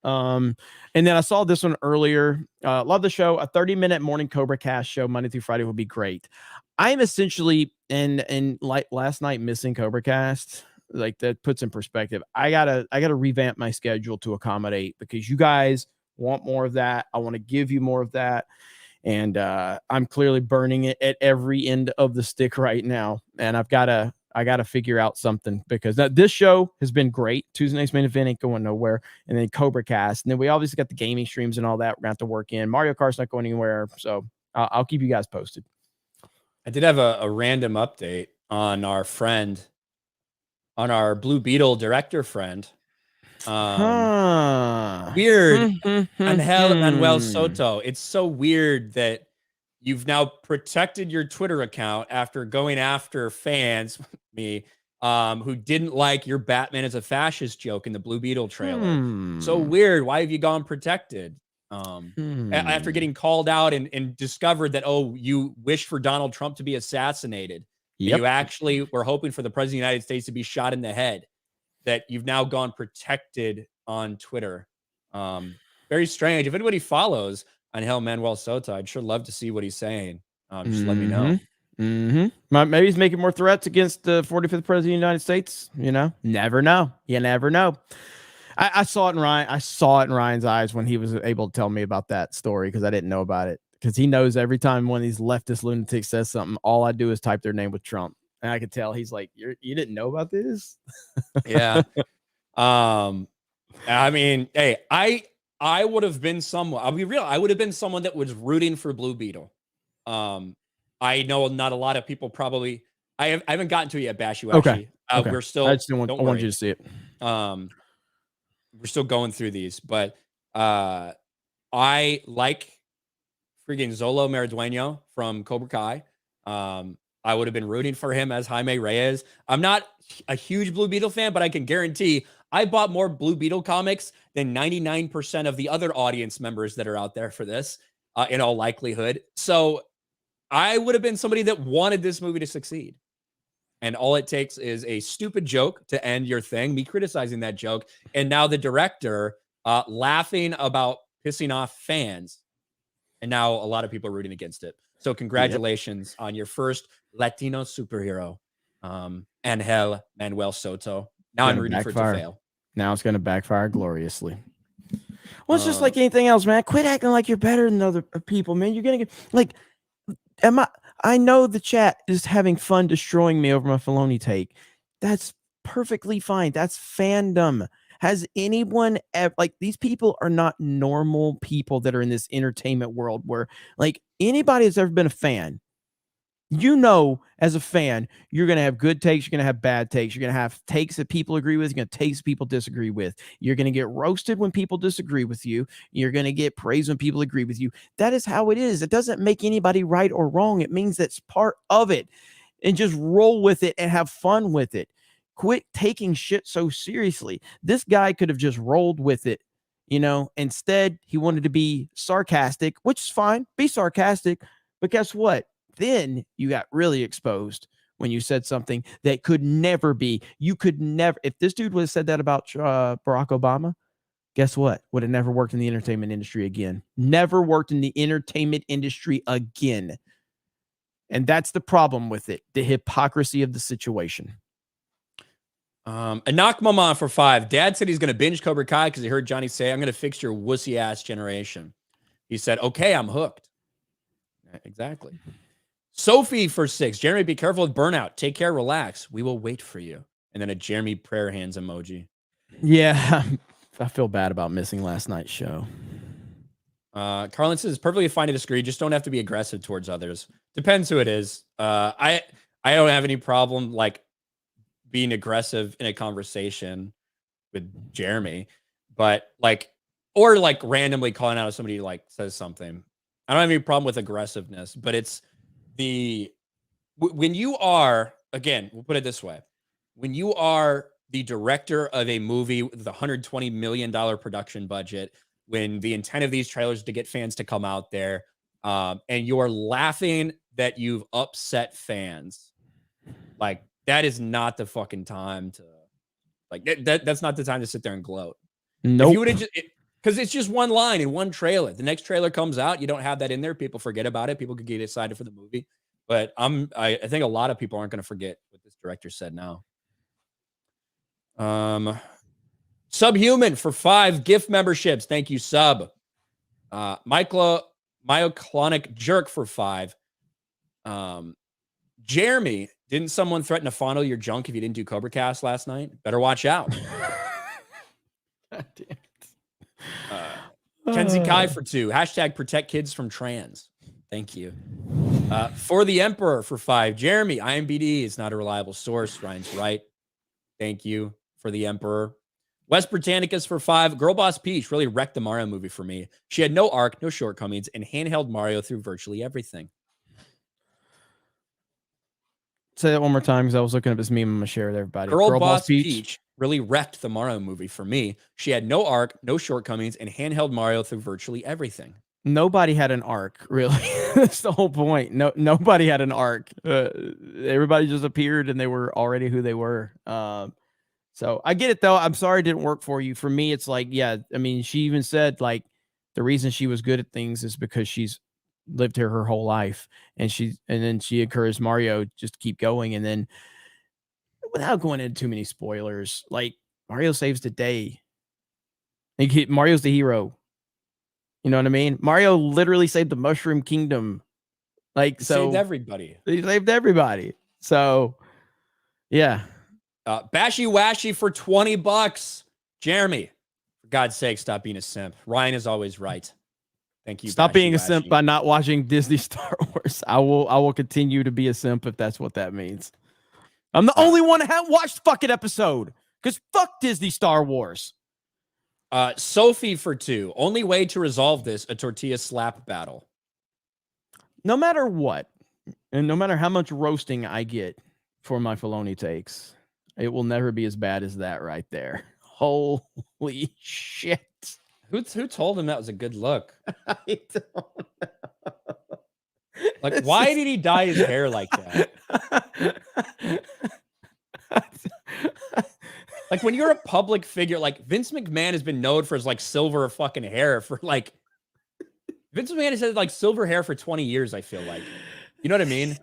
And then I saw this one earlier. Love the show. A 30-minute morning Cobra Cast show Monday through Friday would be great. I am essentially and like last night missing Cobra Cast. Like, that puts in perspective. I gotta revamp my schedule to accommodate, because you guys want more of that. I want to give you more of that. And I'm clearly burning it at every end of the stick right now. And I got to figure out something, because this show has been great. Tuesday Night's Main Event ain't going nowhere. And then Cobra Cast. And then we obviously got the gaming streams and all that. We're going to have to work in. Mario Kart's not going anywhere. So I'll keep you guys posted. I did have a random update on our friend, on our Blue Beetle director friend. Weird. Angel Manuel Soto. It's so weird that you've now protected your Twitter account after going after fans, me, who didn't like your Batman as a fascist joke in the Blue Beetle trailer. So weird. Why have you gone protected? After getting called out and discovered that, oh, you wish for Donald Trump to be assassinated. Yep. You actually were hoping for the president of the United States to be shot in the head. That you've now gone protected on Twitter. Very strange. If anybody follows Angel Manuel Soto, I'd sure love to see what he's saying. Just let me know. Maybe he's making more threats against the 45th president of the United States. Never know. You never know. I saw it in Ryan's eyes when he was able to tell me about that story, because I didn't know about it. Because he knows every time one of these leftist lunatics says something, all I do is type their name with Trump. And I could tell he's like, you didn't know about this? Yeah. I mean, hey, I would have been someone, I'll be real, I would have been someone that was rooting for Blue Beetle. I know not a lot of people probably, I haven't gotten to it yet, Bash, you actually. Okay. We're still, I want you to see it. We're still going through these, but I like freaking Zolo Meridueño from Cobra Kai. I would have been rooting for him as Jaime Reyes. I'm not a huge Blue Beetle fan, but I can guarantee I bought more Blue Beetle comics than 99% of the other audience members that are out there for this, in all likelihood. So I would have been somebody that wanted this movie to succeed. And all it takes is a stupid joke to end your thing, me criticizing that joke, and now the director laughing about pissing off fans. And now a lot of people are rooting against it. So congratulations on your first Latino superhero, Angel Manuel Soto. Now I'm rooting for it to fail. Now it's going to backfire gloriously. Well, it's just like anything else, man. Quit acting like you're better than other people, man. You're going to get, like, I know the chat is having fun destroying me over my Filoni take. That's perfectly fine. That's fandom. Has anyone ever, like, these people are not normal people that are in this entertainment world where, like, anybody that's ever been a fan, as a fan, you're going to have good takes, you're going to have bad takes, you're going to have takes that people agree with, you're going to takes people disagree with. You're going to get roasted when people disagree with you. You're going to get praised when people agree with you. That is how it is. It doesn't make anybody right or wrong. It means that's part of it. And just roll with it and have fun with it. Quit taking shit so seriously. This guy could have just rolled with it, Instead, he wanted to be sarcastic, which is fine. Be sarcastic. But guess what? then you got really exposed when you said something that could never be. You could never, if this dude would have said that about Barack Obama, guess what? Would have never worked in the entertainment industry again. Never worked in the entertainment industry again. And that's the problem with it. The hypocrisy of the situation. Anak Mama for 5. Dad said he's going to binge Cobra Kai because he heard Johnny say, I'm going to fix your wussy ass generation. He said, okay, I'm hooked. Exactly. Sophie for 6. Jeremy, be careful with burnout. Take care, relax. We will wait for you. And then a Jeremy prayer hands emoji. Yeah, I feel bad about missing last night's show. Carlin says, perfectly fine to disagree. Just don't have to be aggressive towards others. Depends who it is. I don't have any problem like being aggressive in a conversation with Jeremy, but like, or like randomly calling out if somebody like says something. I don't have any problem with aggressiveness, but it's when you are, again, we'll put it this way. When you are the director of a movie with a $120 million production budget, when the intent of these trailers is to get fans to come out there, and you're laughing that you've upset fans, like that is not the fucking time to like that's not the time to sit there and gloat. Nope. If you would have just because it's just one line in one trailer. The next trailer comes out, you don't have that in there. People forget about it. People could get excited for the movie. But I think a lot of people aren't going to forget what this director said now. Subhuman for 5 gift memberships. Thank you, Sub. Myoclonic Jerk for 5. Jeremy, didn't someone threaten to funnel your junk if you didn't do Cobra Cast last night? Better watch out. God damn it. Kenzie Kai for 2. Hashtag protect kids from trans. Thank you. For the Emperor for 5. Jeremy, IMBD is not a reliable source. Ryan's right. Thank you for the Emperor. West Britannicus for 5. Girl Boss Peach really wrecked the Mario movie for me. She had no arc, no shortcomings, and handheld Mario through virtually everything. Say that one more time because I was looking up this meme. I'm going to share with everybody. Girl Boss Peach really wrecked the Mario movie for me. She had no arc, no shortcomings, and handheld Mario through virtually everything. Nobody had an arc, really. That's the whole point. Nobody had an arc. Everybody just appeared and they were already who they were. So I get it though. I'm sorry it didn't work for you. For me, it's like, yeah, I mean, she even said like the reason she was good at things is because she's lived here her whole life, and then she encouraged Mario just to keep going. And then without going into too many spoilers, like Mario saves the day. Mario's the hero. You know what I mean? Mario literally saved the Mushroom Kingdom. Like, saved everybody. He saved everybody. So, yeah. Bashy Washy for $20. Jeremy, for God's sake, stop being a simp. Ryan is always right. Thank you. Stop being a simp by not watching Disney Star Wars. I will continue to be a simp if that's what that means. I'm the only one that haven't watched the fucking episode because fuck Disney Star Wars. Sophie for 2. Only way to resolve this, a tortilla slap battle. No matter what, and no matter how much roasting I get for my Filoni takes, it will never be as bad as that right there. Holy shit. Who told him that was a good look? I don't know. Like, why did he dye his hair like that? Like, when you're a public figure, like Vince McMahon has been known for his like silver fucking hair for like Vince McMahon has had like silver hair for 20 years, I feel like. You know what I mean?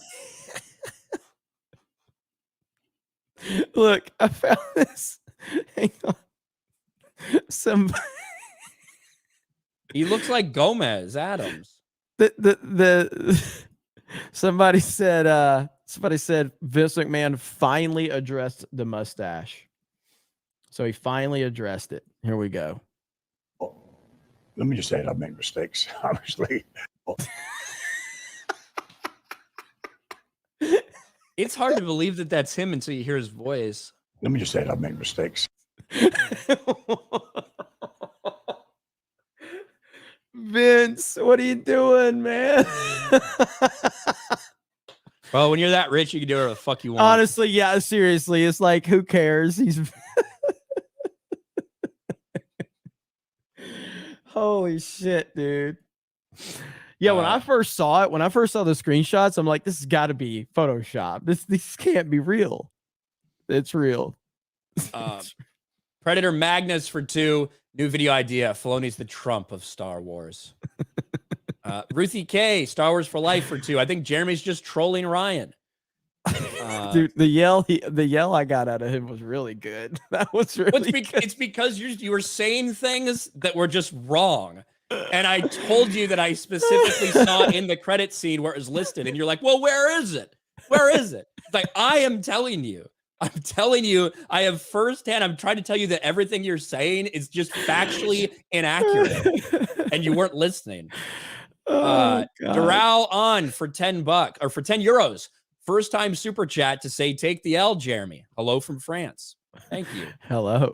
Look, I found this. Hang on. He looks like Gomez Adams. Somebody said Vince McMahon finally addressed the mustache. So he finally addressed it. Here we go. Oh, let me just say it. I've made mistakes, obviously. Oh. It's hard to believe that that's him until you hear his voice. Let me just say it. I've made mistakes. Vince, what are you doing, man? Well, when you're that rich, you can do whatever the fuck you want. Honestly, yeah, seriously. It's like, who cares? He's holy shit, dude. Yeah, when I first saw it, when I first saw the screenshots, I'm like, this has got to be Photoshop. This can't be real. It's real. Predator Magnus for 2. New video idea. Filoni's the Trump of Star Wars. Ruthie K, Star Wars for Life for 2. I think Jeremy's just trolling Ryan. Dude, the yell I got out of him was really good. That was really good. It's because you were saying things that were just wrong. And I told you that I specifically saw in the credit scene where it was listed. And you're like, well, where is it? Where is it? It's like, I am telling you. I'm telling you, I have firsthand. I'm trying to tell you that everything you're saying is just factually inaccurate. And you weren't listening. Doral on for $10 or for 10 euros. First time super chat to say, take the L, Jeremy. Hello from France. Thank you. Hello.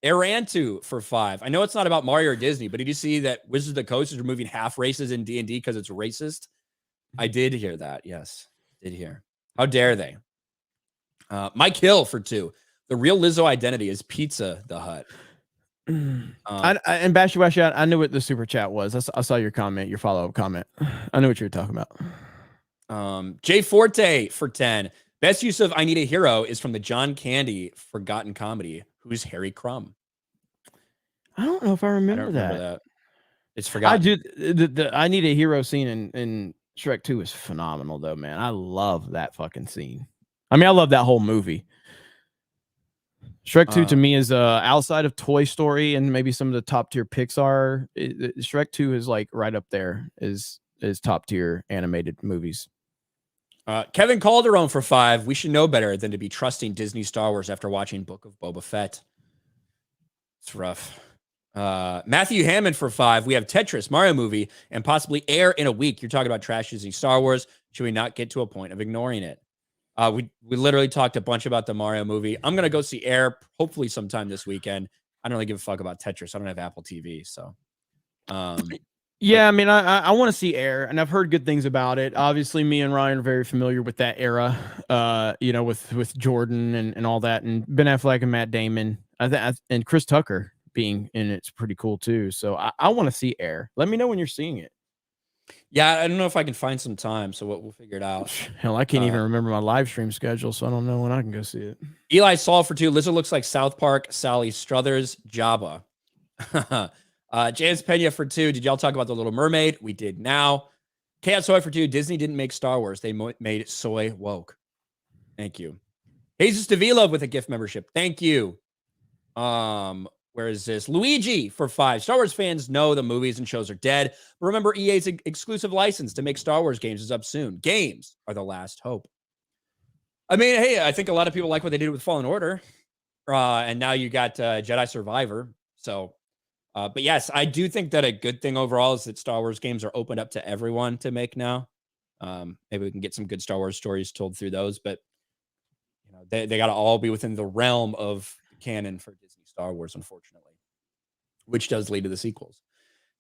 Arantu for 5. I know it's not about Mario or Disney, but did you see that Wizards of the Coast is removing half races in D&D because it's racist? I did hear that. Yes, did hear. How dare they? Mike Hill for 2. The real Lizzo identity is Pizza the Hut. And Bashy, I knew what the super chat was. I saw your comment, your follow-up comment. I knew what you were talking about. Jay Forte for 10. Best use of I Need a Hero is from the John Candy forgotten comedy. Who's Harry Crumb? I don't know if I remember, that. It's forgotten. I do. The I Need a Hero scene in Shrek 2 is phenomenal, though, man. I love that fucking scene. I mean, I love that whole movie. Shrek 2 to me is outside of Toy Story and maybe some of the top tier Pixar. Shrek 2 is like right up there is top tier animated movies. Kevin Calderon for 5. We should know better than to be trusting Disney Star Wars after watching Book of Boba Fett. It's rough. Matthew Hammond for 5. We have Tetris, Mario movie, and possibly Air in a week. You're talking about trash Disney Star Wars. Should we not get to a point of ignoring it? We literally talked a bunch about the Mario movie. I'm going to go see Air hopefully sometime this weekend. I don't really give a fuck about Tetris. I don't have Apple TV. So, yeah, I mean, I want to see Air, and I've heard good things about it. Obviously, me and Ryan are very familiar with that era, with Jordan and all that, and Ben Affleck and Matt Damon, and Chris Tucker being in it's pretty cool too. So I want to see Air. Let me know when you're seeing it. Yeah, I don't know if I can find some time, so we'll figure it out. Hell, I can't even remember my live stream schedule, so I don't know when I can go see it. Eli Saul for 2. Lizzo looks like South Park, Sally Struthers, Jabba. JS Pena for 2. Did y'all talk about The Little Mermaid? We did now. Chaos Soy for 2. Disney didn't make Star Wars. They made soy woke. Thank you. Jesus Davila with a gift membership. Thank you. Where is this? Luigi for 5. Star Wars fans know the movies and shows are dead. But remember, EA's exclusive license to make Star Wars games is up soon. Games are the last hope. I mean, hey, I think a lot of people like what they did with Fallen Order. And now you got Jedi Survivor. So, but yes, I do think that a good thing overall is that Star Wars games are opened up to everyone to make now. Maybe we can get some good Star Wars stories told through those. But you know, they got to all be within the realm of canon for Disney Star Wars, unfortunately, which does lead to the sequels.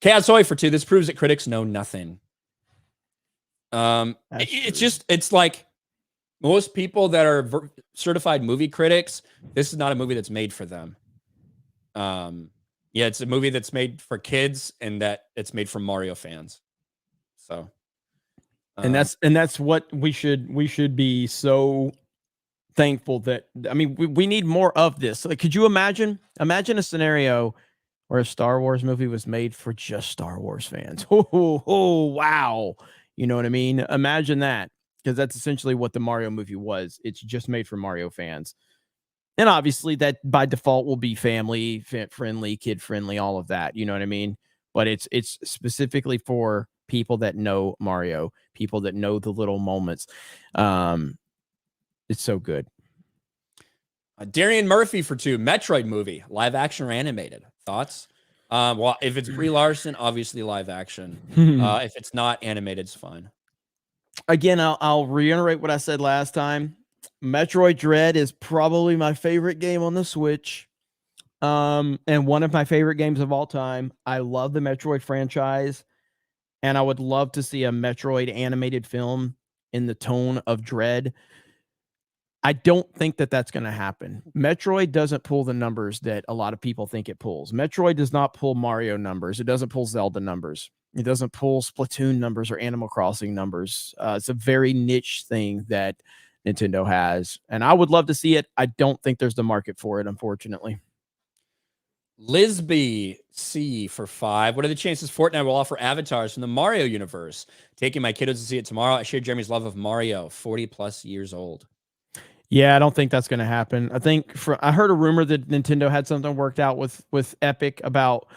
Chaos Soy for 2. This proves that critics know nothing. It's like most people that are certified movie critics, this is not a movie that's made for them. Yeah, it's a movie that's made for kids and that it's made for Mario fans. So, and that's what we should be so thankful that, I mean, we need more of this. Like, could you imagine a scenario where a Star Wars movie was made for just Star Wars fans? Oh, wow. You know what I mean? Imagine that, because that's essentially what the Mario movie was. It's just made for Mario fans. And obviously that by default will be family friendly, kid friendly, all of that. You know what I mean? But it's specifically for people that know Mario, people that know the little moments. It's so good. Darian Murphy for 2. Metroid movie, live action or animated? Thoughts? Well, if it's Brie Larson, obviously live action. If it's not animated, it's fine. Again, I'll reiterate what I said last time. Metroid Dread is probably my favorite game on the Switch. And one of my favorite games of all time. I love the Metroid franchise, and I would love to see a Metroid animated film in the tone of Dread. I don't think that that's going to happen. Metroid doesn't pull the numbers that a lot of people think it pulls. Metroid does not pull Mario numbers. It doesn't pull Zelda numbers. It doesn't pull Splatoon numbers or Animal Crossing numbers. It's a very niche thing that Nintendo has, and I would love to see it. I don't think there's the market for it, unfortunately. Lisby C for 5. What are the chances Fortnite will offer avatars from the Mario universe? Taking my kiddos to see it tomorrow. I share Jeremy's love of Mario, 40 plus years old. Yeah, I don't think that's going to happen. I heard a rumor that Nintendo had something worked out with Epic about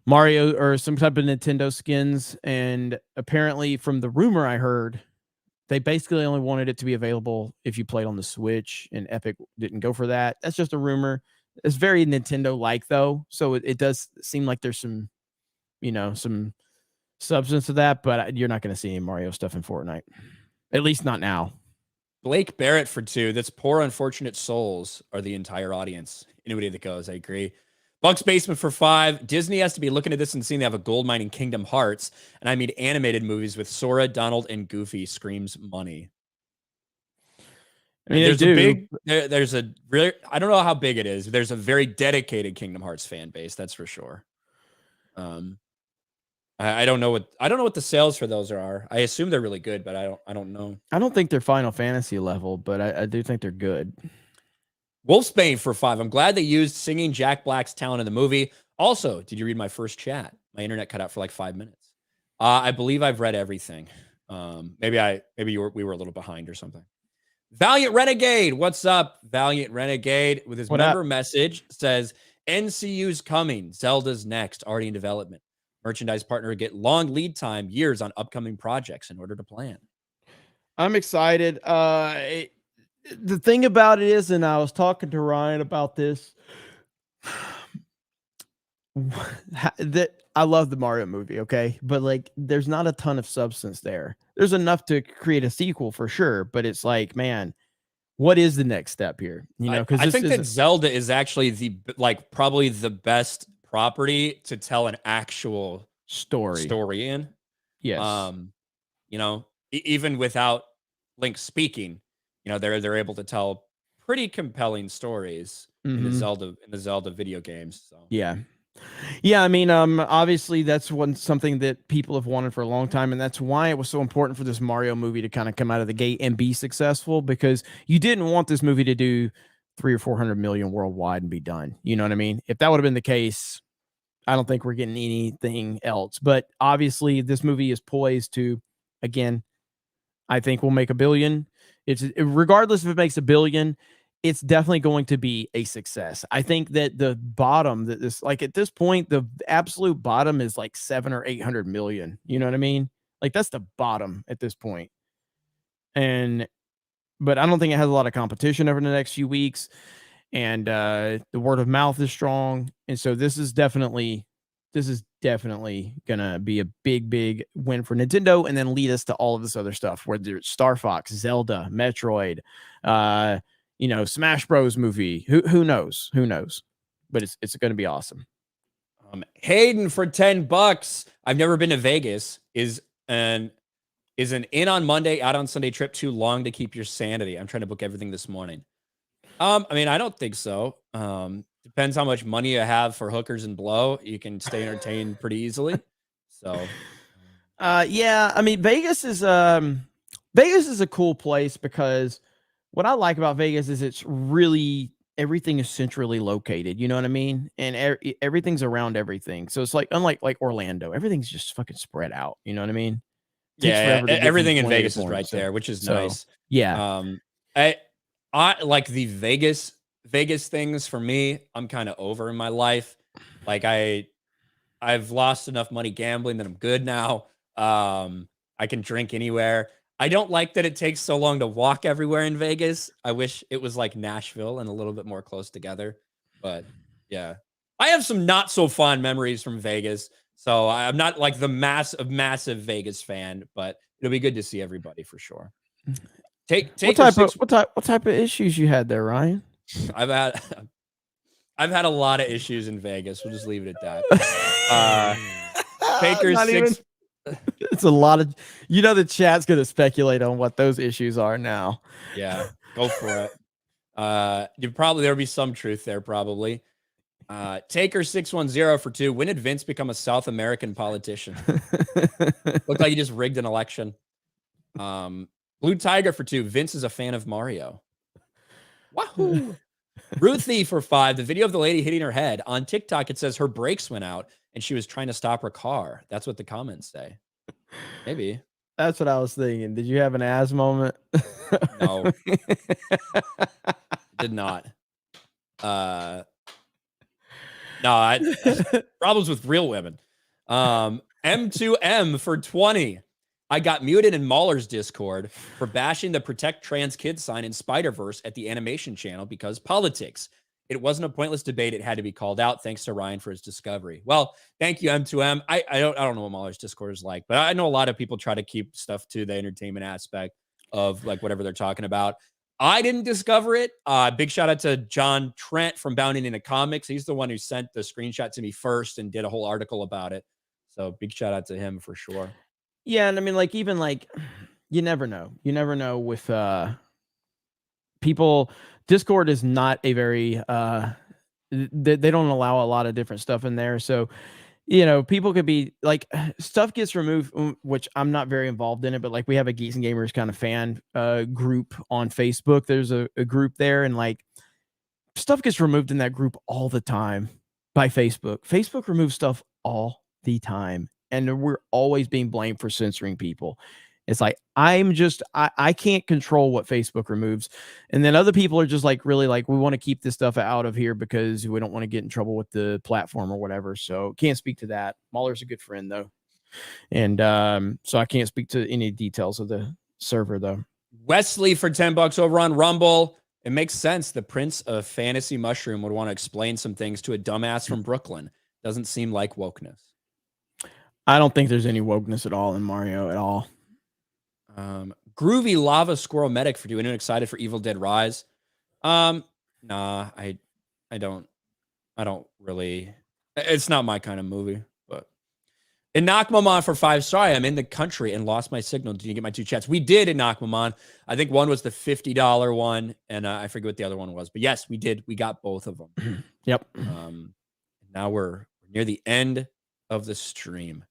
Mario or some type of Nintendo skins, and apparently from the rumor I heard, they basically only wanted it to be available if you played on the Switch, and Epic didn't go for that. That's just a rumor. It's very Nintendo-like, though, so it does seem like there's some, some substance to that, but you're not going to see any Mario stuff in Fortnite, at least not now. Blake Barrett for 2. That's poor, unfortunate souls are the entire audience. Anybody that goes, I agree. Bunk's Basement for 5. Disney has to be looking at this and seeing they have a gold mine in Kingdom Hearts, and I mean animated movies with Sora, Donald, and Goofy screams money. I mean, there's a really, I don't know how big it is. There's a very dedicated Kingdom Hearts fan base, that's for sure. I don't know what the sales for those are. I assume they're really good, but I don't know. I don't think they're Final Fantasy level, but I do think they're good. Wolfsbane for 5. I'm glad they used singing Jack Black's talent in the movie. Also, did you read my first chat? My internet cut out for like 5 minutes. I believe I've read everything. Maybe we were a little behind or something. Valiant Renegade, what's up? Valiant Renegade with his member message says, NCU's coming. Zelda's next, already in development. Merchandise partner get long lead time, years on upcoming projects in order to plan. I'm excited. The thing about it is, and I was talking to Ryan about this, that I love the Mario movie, okay? But like there's not a ton of substance there. There's enough to create a sequel for sure, but it's like, man, what is the next step here? Because I think that Zelda is actually probably the best property to tell an actual story in. Yes. Even without Link speaking, they're able to tell pretty compelling stories in the Zelda video games. So yeah. I mean, obviously that's something that people have wanted for a long time, and that's why it was so important for this Mario movie to kind of come out of the gate and be successful, because you didn't want this movie to do 300 or 400 million worldwide and be done. You know what I mean? If that would have been the case, I don't think we're getting anything else. But obviously, this movie is poised to, again, I think we'll make $1 billion. It's regardless if it makes $1 billion, it's definitely going to be a success. I think that the bottom at this point, the absolute bottom is like 700 or 800 million. You know what I mean? Like that's the bottom at this point. But I don't think it has a lot of competition over the next few weeks. And the word of mouth is strong. And so this is definitely gonna be a big win for Nintendo, and then lead us to all of this other stuff, whether it's Star Fox, Zelda, Metroid, Smash Bros movie. Who knows? But it's gonna be awesome. Hayden for $10. I've never been to Vegas. Is an in on Monday, out on Sunday trip too long to keep your sanity? I'm trying to book everything this morning. I mean, I don't think so. Depends how much money you have for hookers and blow. You can stay entertained pretty easily. So, yeah. I mean, Vegas is a cool place, because what I like about Vegas is it's really, everything is centrally located. You know what I mean? And everything's around everything. So it's like, unlike Orlando, everything's just fucking spread out. You know what I mean? Yeah, everything in Vegas is right there, which is nice. Yeah. I like the Vegas things. For me, I'm kind of over in my life. Like I've lost enough money gambling that I'm good now. I can drink anywhere. I don't like that it takes so long to walk everywhere in Vegas. I wish it was like Nashville and a little bit more close together. But yeah, I have some not so fond memories from Vegas. So I'm not like the massive Vegas fan, but it'll be good to see everybody for sure. What type of issues you had there, Ryan? I've had a lot of issues in Vegas. We'll just leave it at that. Taker 6. It's a lot of, the chat's gonna speculate on what those issues are now. Yeah, go for it. There'll be some truth there probably. Taker610 for 2. When did Vince become a South American politician? Looked like he just rigged an election. Blue Tiger for 2. Vince is a fan of Mario. Wahoo! Ruthie for 5. The video of the lady hitting her head. On TikTok, it says her brakes went out and she was trying to stop her car. That's what the comments say. Maybe. That's what I was thinking. Did you have an ass moment? No. Did not. No, problems with real women. M2M for 20. I got muted in Mahler's Discord for bashing the Protect Trans Kids sign in Spider-Verse at the animation channel because politics. It wasn't a pointless debate. It had to be called out. Thanks to Ryan for his discovery. Well, thank you, M2M. I don't know what Mahler's Discord is like, but I know a lot of people try to keep stuff to the entertainment aspect of like whatever they're talking about. I didn't discover it. Big shout out to John Trent from Bounding into Comics. He's the one who sent the screenshot to me first and did a whole article about it. So big shout out to him for sure. Yeah, and I mean, like, even like, you never know. You never know with people. Discord is not a very they don't allow a lot of different stuff in there. So, you know, people could be like, stuff gets removed, which I'm not very involved in it, but like we have a Geeks and Gamers kind of fan group on Facebook. There's a group there, and like stuff gets removed in that group all the time by Facebook. Facebook removes stuff all the time, and we're always being blamed for censoring people. It's like, I can't control what Facebook removes. And then other people are just like, really like, we want to keep this stuff out of here because we don't want to get in trouble with the platform or whatever. So can't speak to that. Mahler's a good friend though. And so I can't speak to any details of the server though. Wesley for $10 over on Rumble. It makes sense. The Prince of Fantasy Mushroom would want to explain some things to a dumbass from Brooklyn. Doesn't seem like wokeness. I don't think there's any wokeness at all in Mario at all. Groovy Lava Squirrel Medic for doing it. Excited for Evil Dead Rise. Nah, I don't really. It's not my kind of movie. But Inakmamon for 5 star. I'm in the country and lost my signal. Did you get my 2 chats? We did, Inakmamon. I think one was the $50 one, and I forget what the other one was. But yes, we did. We got both of them. Yep. Now we're near the end of the stream.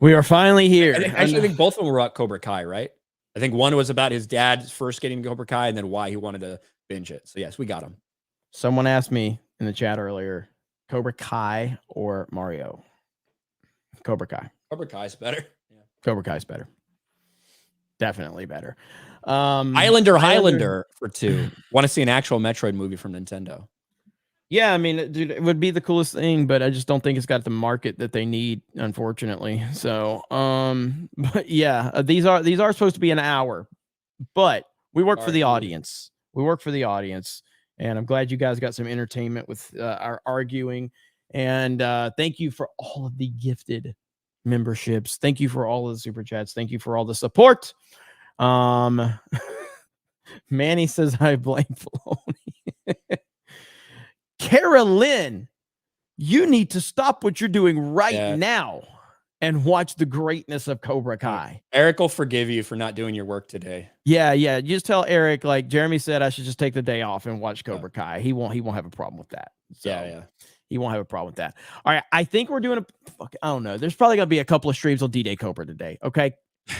We are finally here. I think both of them were about Cobra Kai, right? I think one was about his dad first getting Cobra Kai and then why he wanted to binge it. So yes, we got him. Someone asked me in the chat earlier, Cobra Kai or Mario? Cobra Kai. Cobra Kai's better. Yeah. Cobra Kai's better. Definitely better. Highlander for 2. Want to see an actual Metroid movie from Nintendo. Yeah, I mean, dude, it would be the coolest thing, but I just don't think it's got the market that they need, unfortunately. So, but yeah, these are supposed to be an hour, but we work for the audience. We work for the audience, and I'm glad you guys got some entertainment with our arguing. And thank you for all of the gifted memberships. Thank you for all of the super chats. Thank you for all the support. Manny says I blame Filoni. Carolyn, you need to stop what you're doing right now and watch the greatness of Cobra Kai. Eric will forgive you for not doing your work today. Yeah. You just tell Eric, like Jeremy said, I should just take the day off and watch Cobra Kai. He won't have a problem with that. So, he won't have a problem with that. All right. I think we're doing I don't know. There's probably going to be a couple of streams on D-Day Cobra today. Okay.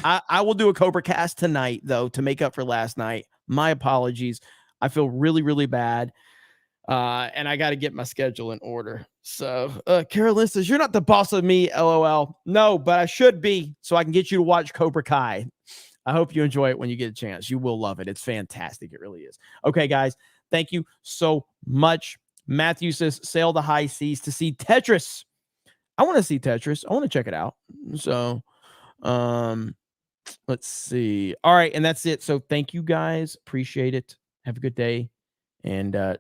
I will do a Cobra Cast tonight, though, to make up for last night. My apologies. I feel really, really bad. And I got to get my schedule in order. So Carolyn says, you're not the boss of me, LOL. No, but I should be, so I can get you to watch Cobra Kai. I hope you enjoy it when you get a chance. You will love it. It's fantastic. It really is. Okay, guys, thank you so much. Matthew says, sail the high seas to see Tetris. I want to see Tetris. I want to check it out. So let's see. All right, and that's it. So thank you guys. Appreciate it. Have a good day. And all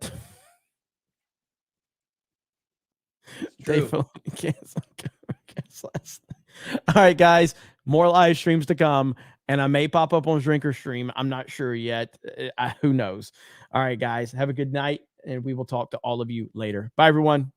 right, guys, more live streams to come, and I may pop up on Drinker Stream. I'm not sure yet. Who knows? All right, guys, have a good night, and we will talk to all of you later. Bye, everyone.